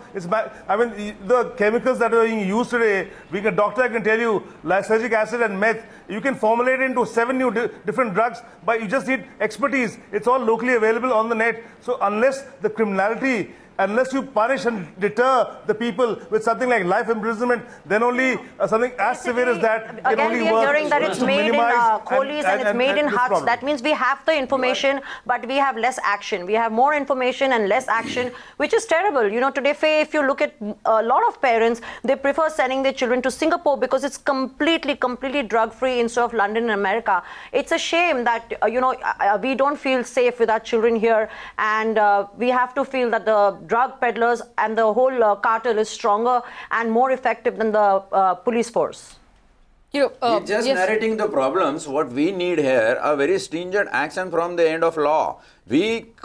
I mean, the chemicals that are being used today, being a doctor, I can tell you, lysergic acid and meth, you can formulate it into 7 new different drugs, but you just need expertise. It's all locally available on the net. So unless the criminality, unless you punish and deter the people with something like life imprisonment, then only something as severe as that can only work. Again, we are hearing that it's made in Kohli's and it's made in huts. That means we have the information, but we have less action. We have more information and less action, which is terrible. You know, today, if you look at a lot of parents, they prefer sending their children to Singapore because it's completely drug-free instead of London and America. It's a shame that, we don't feel safe with our children here, and we have to feel that the drug peddlers and the whole cartel is stronger and more effective than the police force. Just narrating the problems. What we need here, a very stringent action from the end of law.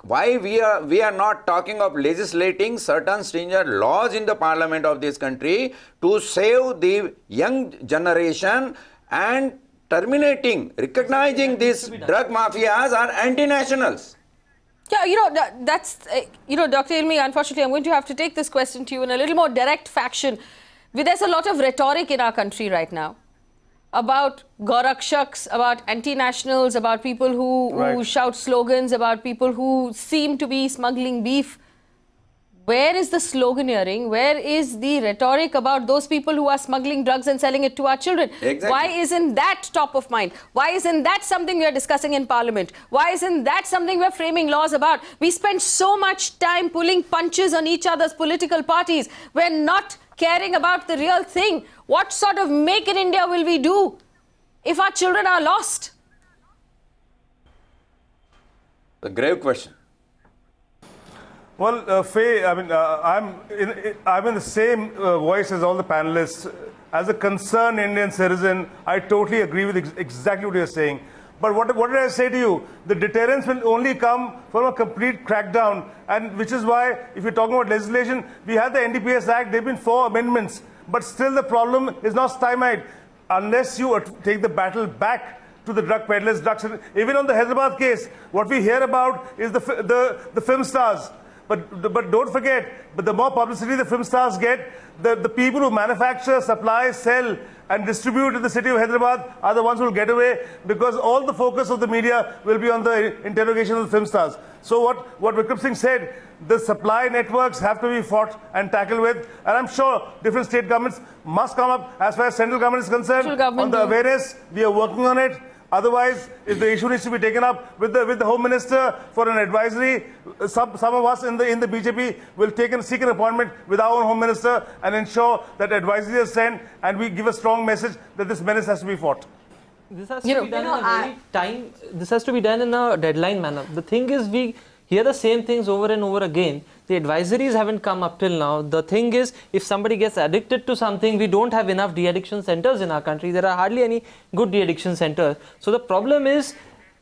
Why we are not talking of legislating certain stringent laws in the parliament of this country to save the young generation and recognizing these drug mafias are anti-nationals. Yeah, that's, Dr. Ilmi, unfortunately, I'm going to have to take this question to you in a little more direct fashion. There's a lot of rhetoric in our country right now about Gorakshaks, about anti-nationals, about people who shout slogans, about people who seem to be smuggling beef. Where is the sloganeering? Where is the rhetoric about those people who are smuggling drugs and selling it to our children? Exactly. Why isn't that top of mind? Why isn't that something we are discussing in Parliament? Why isn't that something we're framing laws about? We spend so much time pulling punches on each other's political parties. We're not caring about the real thing. What sort of make in India will we do if our children are lost? A grave question. Well, Faye, I mean, I'm in the same voice as all the panelists. As a concerned Indian citizen, I totally agree with exactly what you're saying. But what did I say to you? The deterrence will only come from a complete crackdown, and which is why, if you're talking about legislation, we have the NDPS Act. There have been 4 amendments, but still the problem is not stymied unless you take the battle back to the drug peddlers, even on the Hyderabad case. What we hear about is the film stars. But don't forget, the more publicity the film stars get, the people who manufacture, supply, sell and distribute in the city of Hyderabad are the ones who will get away, because all the focus of the media will be on the interrogation of the film stars. So what Vikram Singh said, the supply networks have to be fought and tackled with, and I'm sure different state governments must come up as far as central government is concerned. On the awareness, we are working on it. Otherwise, if the issue needs to be taken up with the Home Minister for an advisory, some of us in the BJP will seek an appointment with our own Home Minister and ensure that advisory is sent, and we give a strong message that this menace has to be fought. This has to be done in a this has to be done in a deadline manner. The thing is, we hear the same things over and over again. The advisories haven't come up till now. The thing is, if somebody gets addicted to something, we don't have enough de-addiction centers in our country. There are hardly any good de-addiction centers. So the problem is,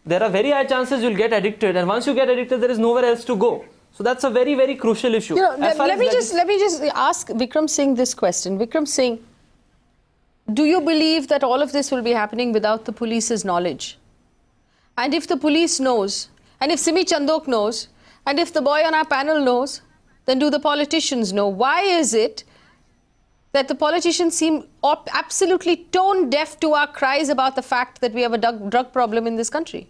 there are very high chances you'll get addicted, and once you get addicted, there is nowhere else to go. So that's a very, very crucial issue. Let me just ask Vikram Singh this question. Vikram Singh, do you believe that all of this will be happening without the police's knowledge? And if the police knows, and if Simi Chandoke knows, and if the boy on our panel knows, then do the politicians know? Why is it that the politicians seem absolutely tone deaf to our cries about the fact that we have a drug problem in this country?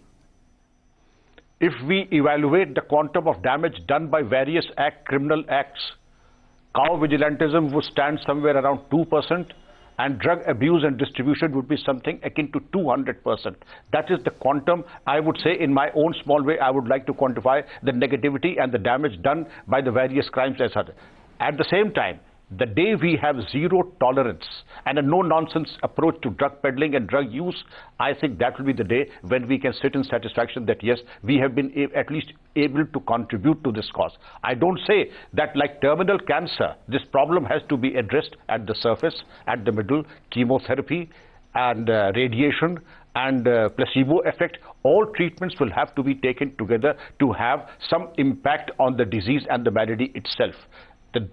If we evaluate the quantum of damage done by various criminal acts, cow vigilantism would stand somewhere around 2%, and drug abuse and distribution would be something akin to 200%. That is the quantum, I would say, in my own small way, I would like to quantify the negativity and the damage done by the various crimes as such. At the same time, The day we have zero tolerance and a no-nonsense approach to drug peddling and drug use, I think that will be the day when we can sit in satisfaction that yes, we have been at least able to contribute to this cause. I don't say that like terminal cancer, this problem has to be addressed at the surface, at the middle, chemotherapy and radiation and placebo effect. All treatments will have to be taken together to have some impact on the disease and the malady itself. The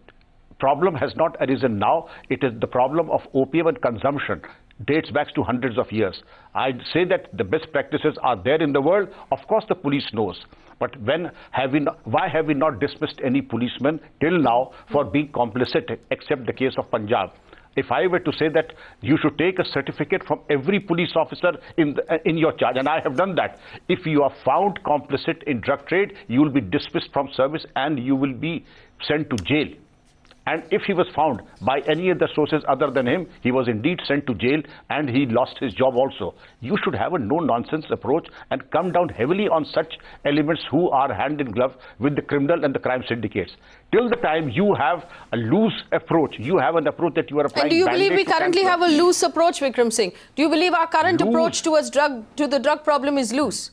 problem has not arisen now. It is the problem of opium and consumption dates back to hundreds of years. I say that the best practices are there in the world. Of course, the police knows. But why have we not dismissed any policeman till now for being complicit, except the case of Punjab? If I were to say that you should take a certificate from every police officer in your charge, and I have done that, if you are found complicit in drug trade, you will be dismissed from service and you will be sent to jail. And if he was found by any other sources other than him, he was indeed sent to jail and he lost his job also. You should have a no-nonsense approach and come down heavily on such elements who are hand in glove with the criminal and the crime syndicates. Till the time you have a loose approach, you have an approach that you are applying. And do you believe we currently have a loose approach, Vikram Singh? Do you believe our current approach towards the drug problem is loose?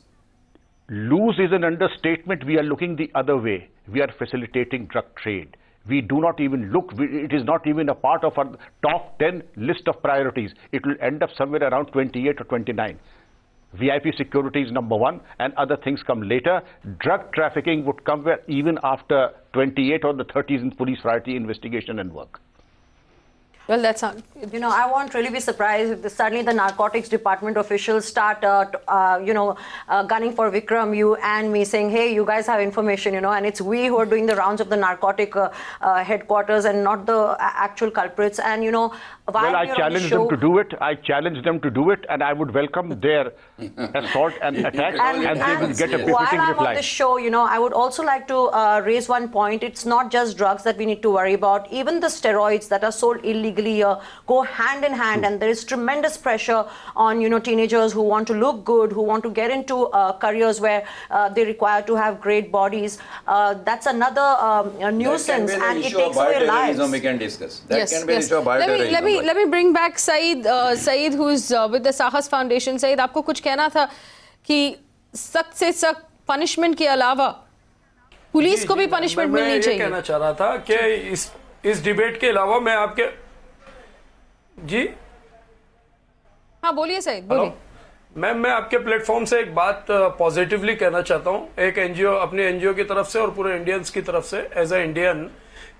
Loose is an understatement. We are looking the other way. We are facilitating drug trade. We do not even look, it is not even a part of our top 10 list of priorities. It will end up somewhere around 28 or 29. VIP security is number 1 and other things come later. Drug trafficking would come even after 28 or the 30s in police priority investigation and work. Well, that's not... You know, I won't really be surprised if suddenly the narcotics department officials start, gunning for Vikram, you and me, saying, hey, you guys have information, and it's we who are doing the rounds of the narcotic headquarters and not the actual culprits. And, well, I challenge them to do it. I challenge them to do it, and I would welcome their assault and attack, and they will get a befitting reply. While I'm on the show, I would also like to raise one point. It's not just drugs that we need to worry about. Even the steroids that are sold illegally go hand in hand, and there is tremendous pressure on teenagers who want to look good, who want to get into careers where they require to have great bodies. That's another nuisance, and it takes away lives. We can discuss. That Yes, can be yes. an issue of bioterrorism. Let me bring back Saeed, Saeed, who is with the Sahas Foundation. Saeed, आपको कुछ कहना था कि सख्त से सख्त punishment के अलावा पुलिस को भी punishment मिलनी चाहिए। मैं कहना चाह रहा था कि इस डिबेट के अलावा मैं आपके जी हाँ बोलिए सईद बोलिए। मैम मैं आपके प्लेटफॉर्म से एक बात पॉजिटिवली कहना चाहता हूँ, एक एनजीओ अपने एनजीओ की तरफ से और पूरे इंडियंस की तरफ से एज ए इंडियन,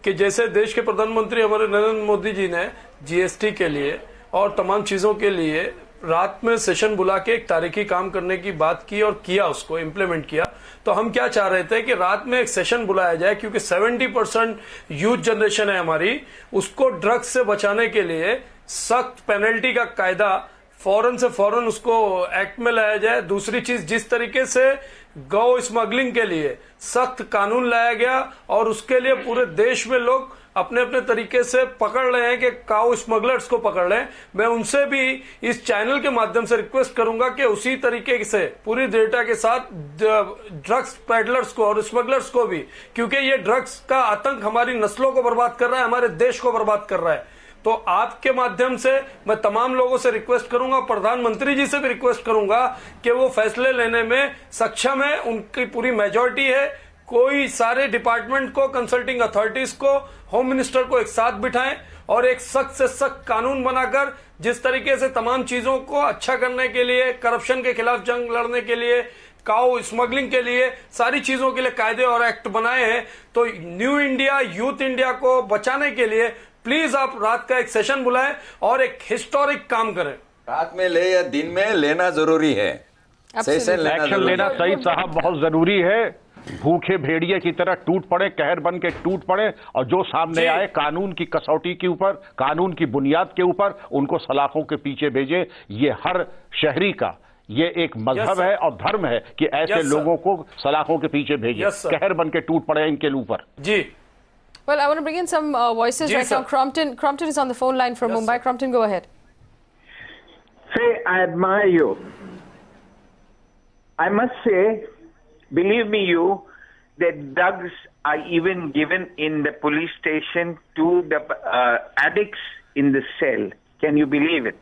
कि जैसे देश के प्रधानमंत्री हमारे नरेंद्र मोदी जी ने जीएसटी के लिए और तमाम चीजों के लिए रात में सेशन बुला के एक तारीखी काम करने की बात की और किया, उसको इम्प्लीमेंट किया। तो हम क्या चाह रहे थे कि रात में एक सेशन बुलाया जाए, क्योंकि 70% यूथ जनरेशन है हमारी, उसको ड्रग्स से बचाने के लिए सख्त पेनल्टी का कायदा फौरन से फौरन उसको एक्ट में लाया जाए। दूसरी चीज, जिस तरीके से गौ स्मगलिंग के लिए सख्त कानून लाया गया और उसके लिए पूरे देश में लोग अपने अपने तरीके से पकड़ रहे हैं कि काउ स्मगलर्स को पकड़ रहे हैं, मैं उनसे भी इस चैनल के माध्यम से रिक्वेस्ट करूंगा कि उसी तरीके से पूरी डेटा के साथ ड्रग्स पेडलर्स को और स्मगलर्स को भी, क्योंकि ये ड्रग्स का आतंक हमारी नस्लों को बर्बाद कर रहा है, हमारे देश को बर्बाद कर रहा है। तो आपके माध्यम से मैं तमाम लोगों से रिक्वेस्ट करूंगा, प्रधानमंत्री जी से भी रिक्वेस्ट करूंगा कि वो फैसले लेने में सक्षम है, उनकी पूरी मेजॉरिटी है। कोई सारे डिपार्टमेंट को, कंसल्टिंग अथॉरिटीज को, होम मिनिस्टर को एक साथ बिठाएं और एक सख्त से सख्त कानून बनाकर जिस तरीके से तमाम चीजों को अच्छा करने के लिए, करप्शन के खिलाफ जंग लड़ने के लिए, काउ स्मगलिंग के लिए, सारी चीजों के लिए कायदे और एक्ट बनाए हैं। तो न्यू इंडिया, यूथ इंडिया को बचाने के लिए प्लीज आप रात का एक सेशन बुलाएं और एक हिस्टोरिक काम करें। रात में ले या दिन में लेना जरूरी है, सेशन एक्शन लेना सही साहब बहुत जरूरी है। भूखे भेड़िए की तरह टूट पड़े, कहर बन के टूट पड़े, और जो सामने आए कानून की कसौटी के ऊपर, कानून की बुनियाद के ऊपर, उनको सलाखों के पीछे भेजे। ये हर शहरी का ये एक मजहब है और धर्म है कि ऐसे लोगों को सलाखों के पीछे भेजे, कहर बन के टूट पड़े इनके ऊपर। जी Well, I want to bring in some voices right now. Crompton is on the phone line from Mumbai. Crompton, go ahead. Say, I admire you. I must say, believe me, that drugs are even given in the police station to the addicts in the cell. Can you believe it?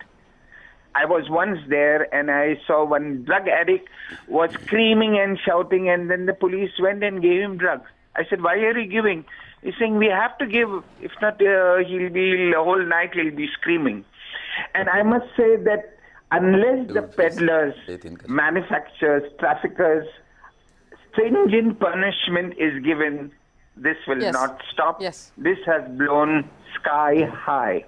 I was once there and I saw one drug addict was screaming and shouting, and then the police went and gave him drugs. I said, why are you giving? He's saying, we have to give. If not, he'll be, the whole night he'll be screaming. And I must say that unless the peddlers, manufacturers, traffickers, stringent punishment is given, this will not stop. Yes. This has blown sky high.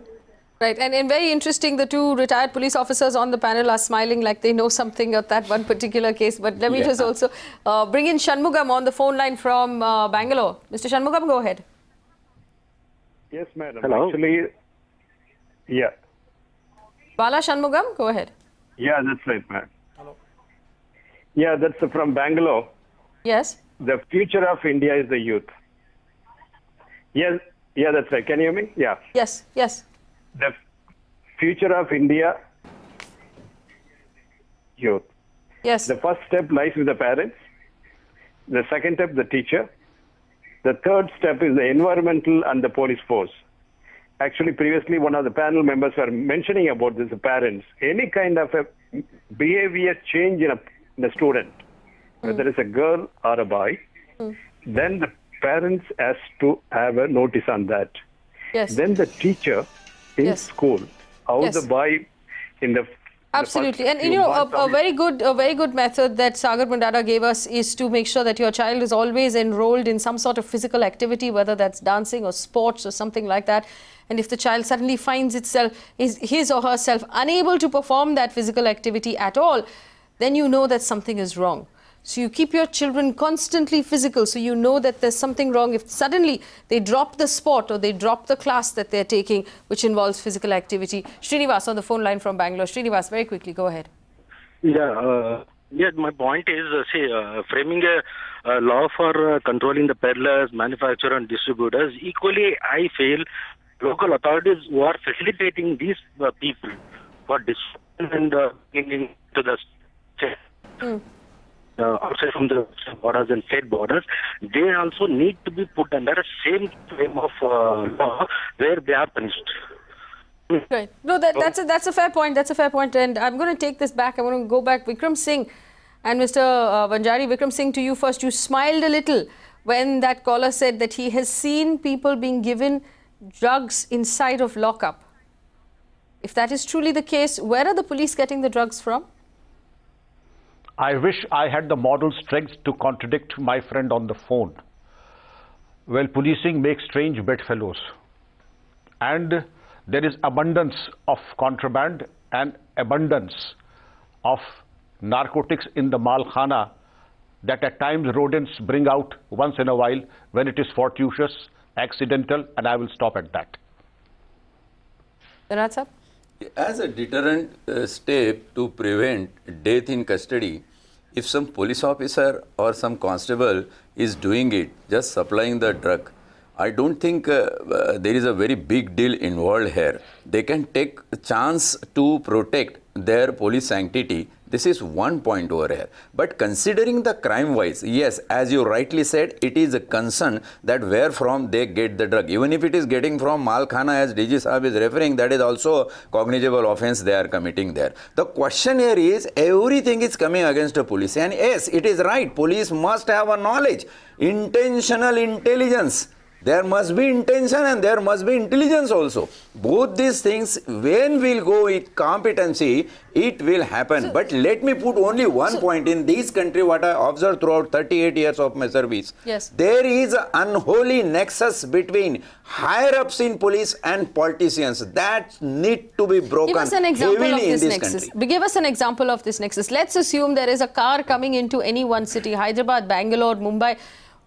Right, and very interesting, the two retired police officers on the panel are smiling like they know something of that one particular case. But let me just also bring in Shanmugam on the phone line from Bangalore. Mr. Shanmugam, go ahead. Yes, madam. Hello. Actually, yeah. Bala Shanmugam, go ahead. Yeah, that's right, madam. Hello. Yeah, that's from Bangalore. Yes. The future of India is the youth. Yes, yeah, that's right. Can you hear me? Yeah. Yes, yes. The future of India, youth. Yes. The first step lies with the parents. The second step, the teacher. The third step is the environmental and the police force. Actually, previously, one of the panel members were mentioning about this, the parents. Any kind of a behavior change in a student, whether it's a girl or a boy, then the parents has to have a notice on that. Yes. Then the teacher in school, how the boy in the absolutely, and you know, a very good method that Sagar Mundada gave us is to make sure that your child is always enrolled in some sort of physical activity, whether that's dancing or sports or something like that. And if the child suddenly finds his or herself unable to perform that physical activity at all, then you know that something is wrong. So you keep your children constantly physical, so you know that there's something wrong if suddenly they drop the sport or they drop the class that they're taking, which involves physical activity. Srinivas on the phone line from Bangalore. Srinivas, very quickly, go ahead. Yeah, my point is, framing a law for controlling the peddlers, manufacturers and distributors. Equally, I feel local authorities who are facilitating these people for distribution and bringing to the state. Outside from the borders and state borders, they also need to be put under the same frame of law where they are punished. Right. No, that's a fair point. That's a fair point. And I'm going to take this back. I want to go back. Vikram Singh and Mr. Vanjari. Vikram Singh, to you first. You smiled a little when that caller said that he has seen people being given drugs inside of lockup. If that is truly the case, where are the police getting the drugs from? I wish I had the moral strength to contradict my friend on the phone. Well, policing makes strange bedfellows. And there is abundance of contraband and abundance of narcotics in the malkhana that at times rodents bring out once in a while when it is fortuitous, accidental, and I will stop at that. Dhanraj sir? As a deterrent step to prevent death in custody, if some police officer or some constable is doing it, just supplying the drug, I don't think there is a very big deal involved here. They can take a chance to protect their police sanctity. This is one point over here. But considering the crime-wise, yes, as you rightly said, it is a concern that where from they get the drug. Even if it is getting from Malkhana, as DG Saab is referring, that is also cognizable offense they are committing there. The question here is, everything is coming against the police. And yes, it is right, police must have a knowledge, intentional intelligence. There must be intention and there must be intelligence also. Both these things, when we'll go with competency, it will happen. But let me put only one point. In this country, what I observed throughout 38 years of my service, there is an unholy nexus between higher-ups in police and politicians. That need to be broken. Give us an example of this nexus. Give us an example of this nexus. Let's assume there is a car coming into any one city, Hyderabad, Bangalore, Mumbai,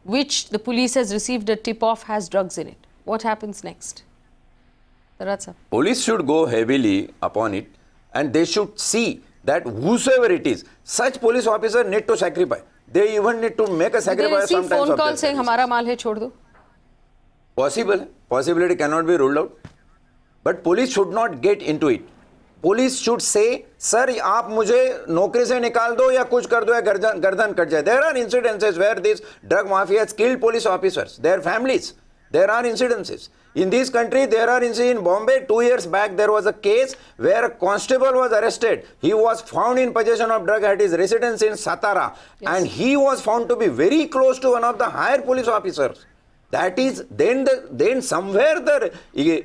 which the police has received a tip-off has drugs in it. What happens next? Dhanraj sir. Police should go heavily upon it and they should see that whosoever it is, such police officer need to sacrifice. They even need to make a sacrifice sometimes. They receive phone call saying, "Hamara maal hai, chhod do." Possible. Possibility cannot be ruled out. But police should not get into it. Police should say sir आप मुझे नौकरी से निकाल दो या कुछ कर दो या गर्दन कट जाए. There are incidences where this drug mafia has killed police officers, their families. There are incidences. In this country, there are incidents. In Bombay, 2 years back, there was a case where a constable was arrested. He was found in possession of drug at his residence in Satara. Yes. And he was found to be very close to one of the higher police officers. That is, then somewhere the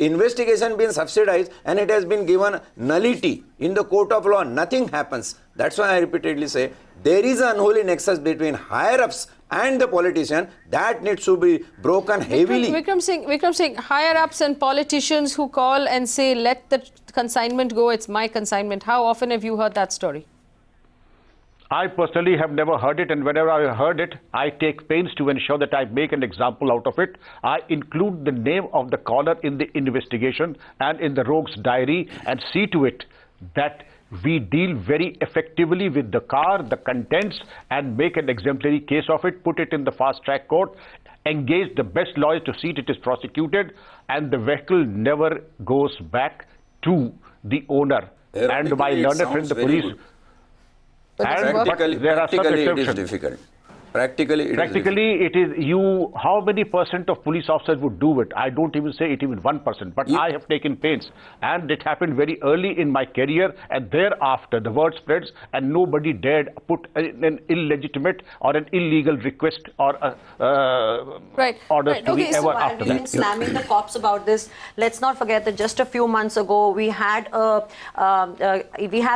investigation been subsidized and it has been given nullity in the court of law. Nothing happens. That's why I repeatedly say there is an unholy nexus between higher-ups and the politician that needs to be broken heavily. Vikram Singh, higher-ups and politicians who call and say, let the consignment go, it's my consignment. How often have you heard that story? I personally have never heard it, and whenever I heard it, I take pains to ensure that I make an example out of it. I include the name of the caller in the investigation and in the rogue's diary and see to it that we deal very effectively with the car, the contents, and make an exemplary case of it, put it in the fast-track court, engage the best lawyers to see it is prosecuted, and the vehicle never goes back to the owner. And my learned friend, the police... Practically, it is difficult. Practically, it is you. How many % of police officers would do it? I don't even say it even 1%. But I have taken pains, and it happened very early in my career. And thereafter, the word spreads, and nobody dared put an illegitimate or an illegal request or orders to me ever after that. We've been slamming the cops about this. Let's not forget that just a few months ago we had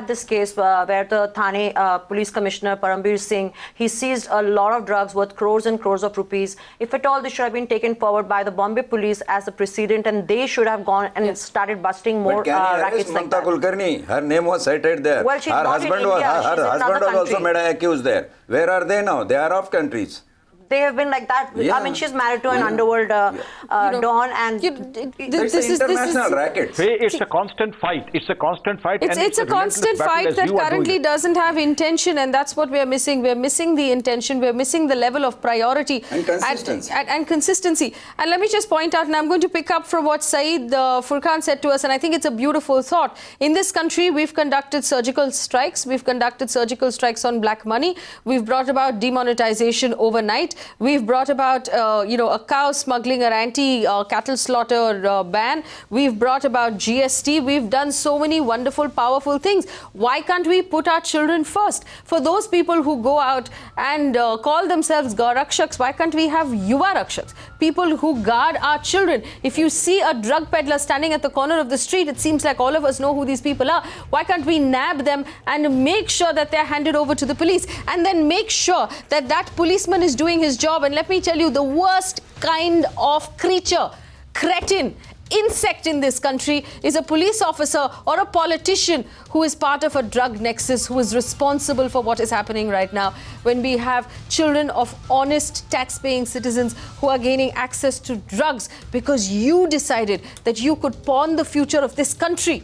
this case where the Thane police commissioner Parambir Singh, he seized a lot of drugs worth crores and crores of rupees. If at all, this should have been taken forward by the Bombay police as a precedent, and they should have gone and started busting more rackets like that. Kulkarni, her name was cited there. Well, she's her not husband in India. was also made an accused there. Where are they now? They are off countries. They have been like that. Yeah. I mean, she's married to an underworld don, and this is international racket. It's a constant fight. It's a constant fight. It's a constant fight that currently doesn't have intention, and that's what we're missing. We're missing the intention. We're missing the level of priority and consistency. And consistency. And let me just point out, and I'm going to pick up from what Saeed Furqan said to us, and I think it's a beautiful thought. In this country, we've conducted surgical strikes. We've conducted surgical strikes on black money. We've brought about demonetization overnight. We've brought about, a cow smuggling or anti-cattle slaughter ban. We've brought about GST. We've done so many wonderful, powerful things. Why can't we put our children first? For those people who go out and call themselves Gaurakshaks, why can't we have Yuva Rakshaks? People who guard our children. If you see a drug peddler standing at the corner of the street, it seems like all of us know who these people are. Why can't we nab them and make sure that they're handed over to the police, and then make sure that that policeman is doing his job? And let me tell you, the worst kind of creature, cretin, insect in this country is a police officer or a politician who is part of a drug nexus, who is responsible for what is happening right now when we have children of honest tax-paying citizens who are gaining access to drugs because you decided that you could pawn the future of this country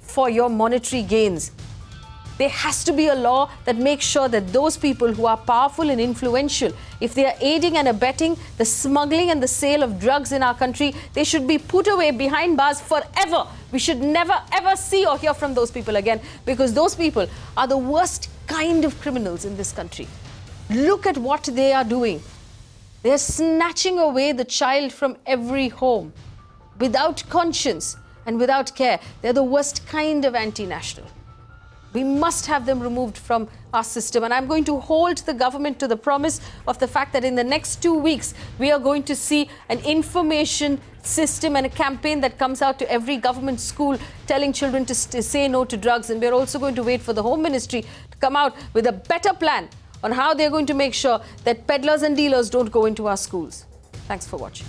for your monetary gains. There has to be a law that makes sure that those people who are powerful and influential, if they are aiding and abetting the smuggling and the sale of drugs in our country, they should be put away behind bars forever. We should never ever see or hear from those people again, because those people are the worst kind of criminals in this country. Look at what they are doing. They are snatching away the child from every home without conscience and without care. They're the worst kind of anti-national. We must have them removed from our system. And I'm going to hold the government to the promise of the fact that in the next 2 weeks, we are going to see an information system and a campaign that comes out to every government school telling children to say no to drugs. And we're also going to wait for the Home Ministry to come out with a better plan on how they're going to make sure that peddlers and dealers don't go into our schools. Thanks for watching.